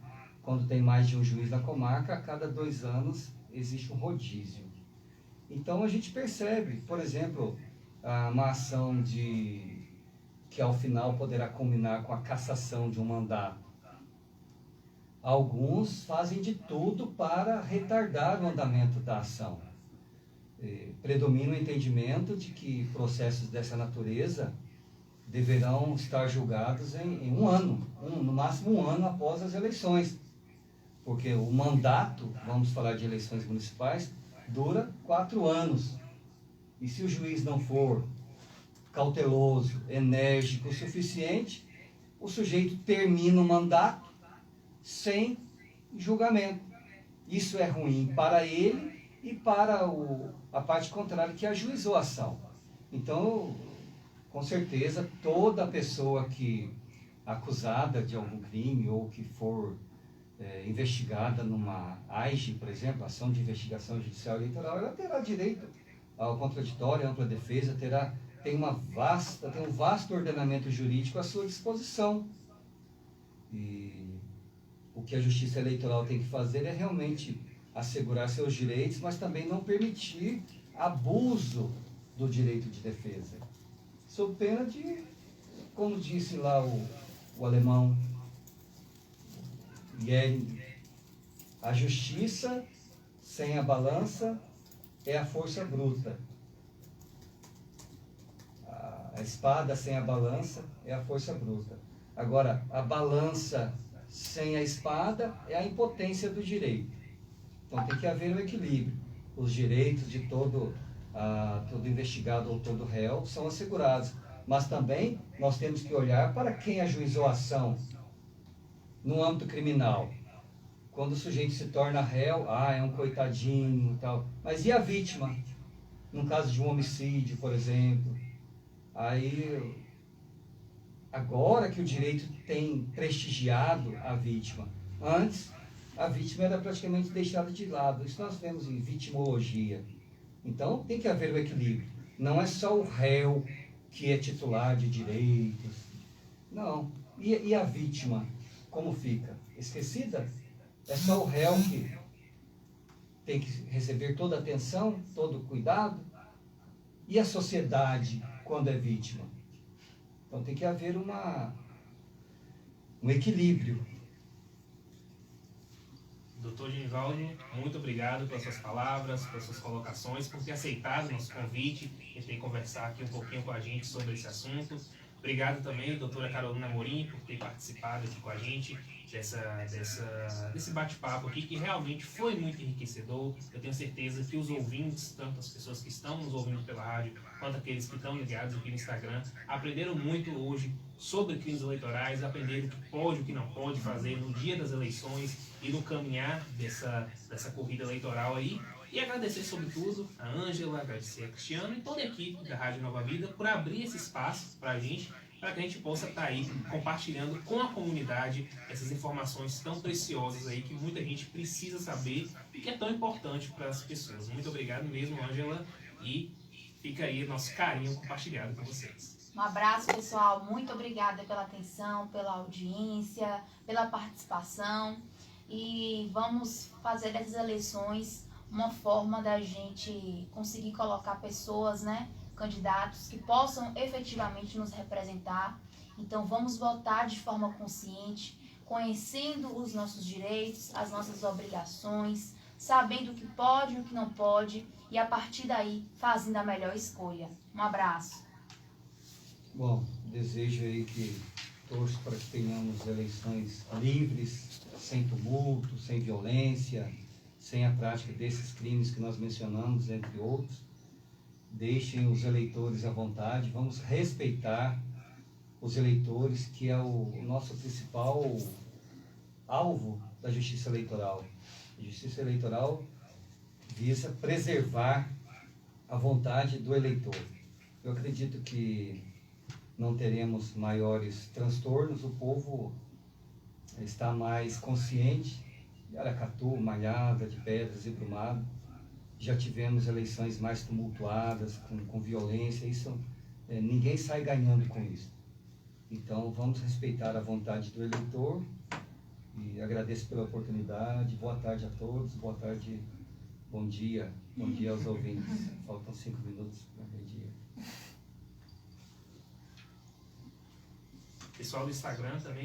Speaker 3: Quando tem mais de um juiz na comarca, a cada 2 anos existe um rodízio. Então a gente percebe, por exemplo, uma ação que ao final poderá culminar com a cassação de um mandato. Alguns fazem de tudo para retardar o andamento da ação. Predomina o entendimento de que processos dessa natureza deverão estar julgados em 1 ano, no máximo 1 ano após as eleições. Porque o mandato, vamos falar de eleições municipais, dura 4 anos. E se o juiz não for cauteloso, enérgico o suficiente, o sujeito termina o mandato sem julgamento. Isso é ruim para ele e para a parte contrária que ajuizou a ação. Então, com certeza, toda pessoa que acusada de algum crime ou que for investigada numa AIGE, por exemplo, Ação de Investigação Judicial Eleitoral, ela terá direito ao contraditório, à ampla defesa, tem um vasto ordenamento jurídico à sua disposição. E o que a Justiça Eleitoral tem que fazer é realmente assegurar seus direitos, mas também não permitir abuso do direito de defesa. Sob pena de, como disse lá o alemão Goering, a justiça sem a balança é a força bruta. A espada sem a balança é a força bruta. Agora, a balança sem a espada é a impotência do direito. Então tem que haver um equilíbrio. Os direitos de todo investigado ou todo réu são assegurados. Mas também nós temos que olhar para quem ajuizou a ação no âmbito criminal. Quando o sujeito se torna réu, é um coitadinho e tal. Mas e a vítima? No caso de um homicídio, por exemplo. Aí, agora que o direito tem prestigiado a vítima. Antes, a vítima era praticamente deixada de lado. Isso nós vemos em vitimologia. Então, tem que haver o equilíbrio. Não é só o réu que é titular de direitos. Não. E a vítima, como fica? Esquecida? É só o réu que tem que receber toda a atenção, todo o cuidado? E a sociedade, quando é vítima? Então tem que haver um equilíbrio.
Speaker 1: Doutor Genivaldo, muito obrigado pelas suas palavras, pelas suas colocações, por ter aceitado o nosso convite e ter conversar aqui um pouquinho com a gente sobre esse assunto. Obrigado também, doutora Carolina Amorim, por ter participado aqui com a gente desse bate-papo aqui, que realmente foi muito enriquecedor. Eu tenho certeza que os ouvintes, tanto as pessoas que estão nos ouvindo pela rádio, quanto aqueles que estão ligados aqui no Instagram, aprenderam muito hoje sobre crimes eleitorais, aprenderam o que pode e o que não pode fazer no dia das eleições e no caminhar dessa corrida eleitoral aí. E agradecer, sobretudo, a Ângela, agradecer a Cristiano e toda a equipe da Rádio Nova Vida por abrir esse espaço para que a gente possa estar aí compartilhando com a comunidade essas informações tão preciosas aí que muita gente precisa saber e que é tão importante para as pessoas. Muito obrigado mesmo, Ângela, e fica aí nosso carinho compartilhado com vocês.
Speaker 2: Um abraço, pessoal. Muito obrigada pela atenção, pela audiência, pela participação. E vamos fazer dessas eleições uma forma da gente conseguir colocar pessoas, candidatos que possam efetivamente nos representar. Então vamos votar de forma consciente, conhecendo os nossos direitos, as nossas obrigações, sabendo o que pode e o que não pode, e a partir daí fazendo a melhor escolha. Um abraço.
Speaker 3: Bom, desejo aí que torço para que tenhamos eleições livres, sem tumulto, sem violência, sem a prática desses crimes que nós mencionamos, entre outros. Deixem os eleitores à vontade, vamos respeitar os eleitores, que é o nosso principal alvo da Justiça Eleitoral. A Justiça Eleitoral visa preservar a vontade do eleitor. Eu acredito que não teremos maiores transtornos, o povo está mais consciente. De Aracatu, Malhada, de Pedras e Brumado, já tivemos eleições mais tumultuadas, com violência. Isso ninguém sai ganhando com isso. Então, vamos respeitar a vontade do eleitor e agradeço pela oportunidade. Boa tarde a todos, boa tarde, bom dia aos ouvintes. Faltam 5 minutos para meio-dia.
Speaker 1: Pessoal do Instagram também.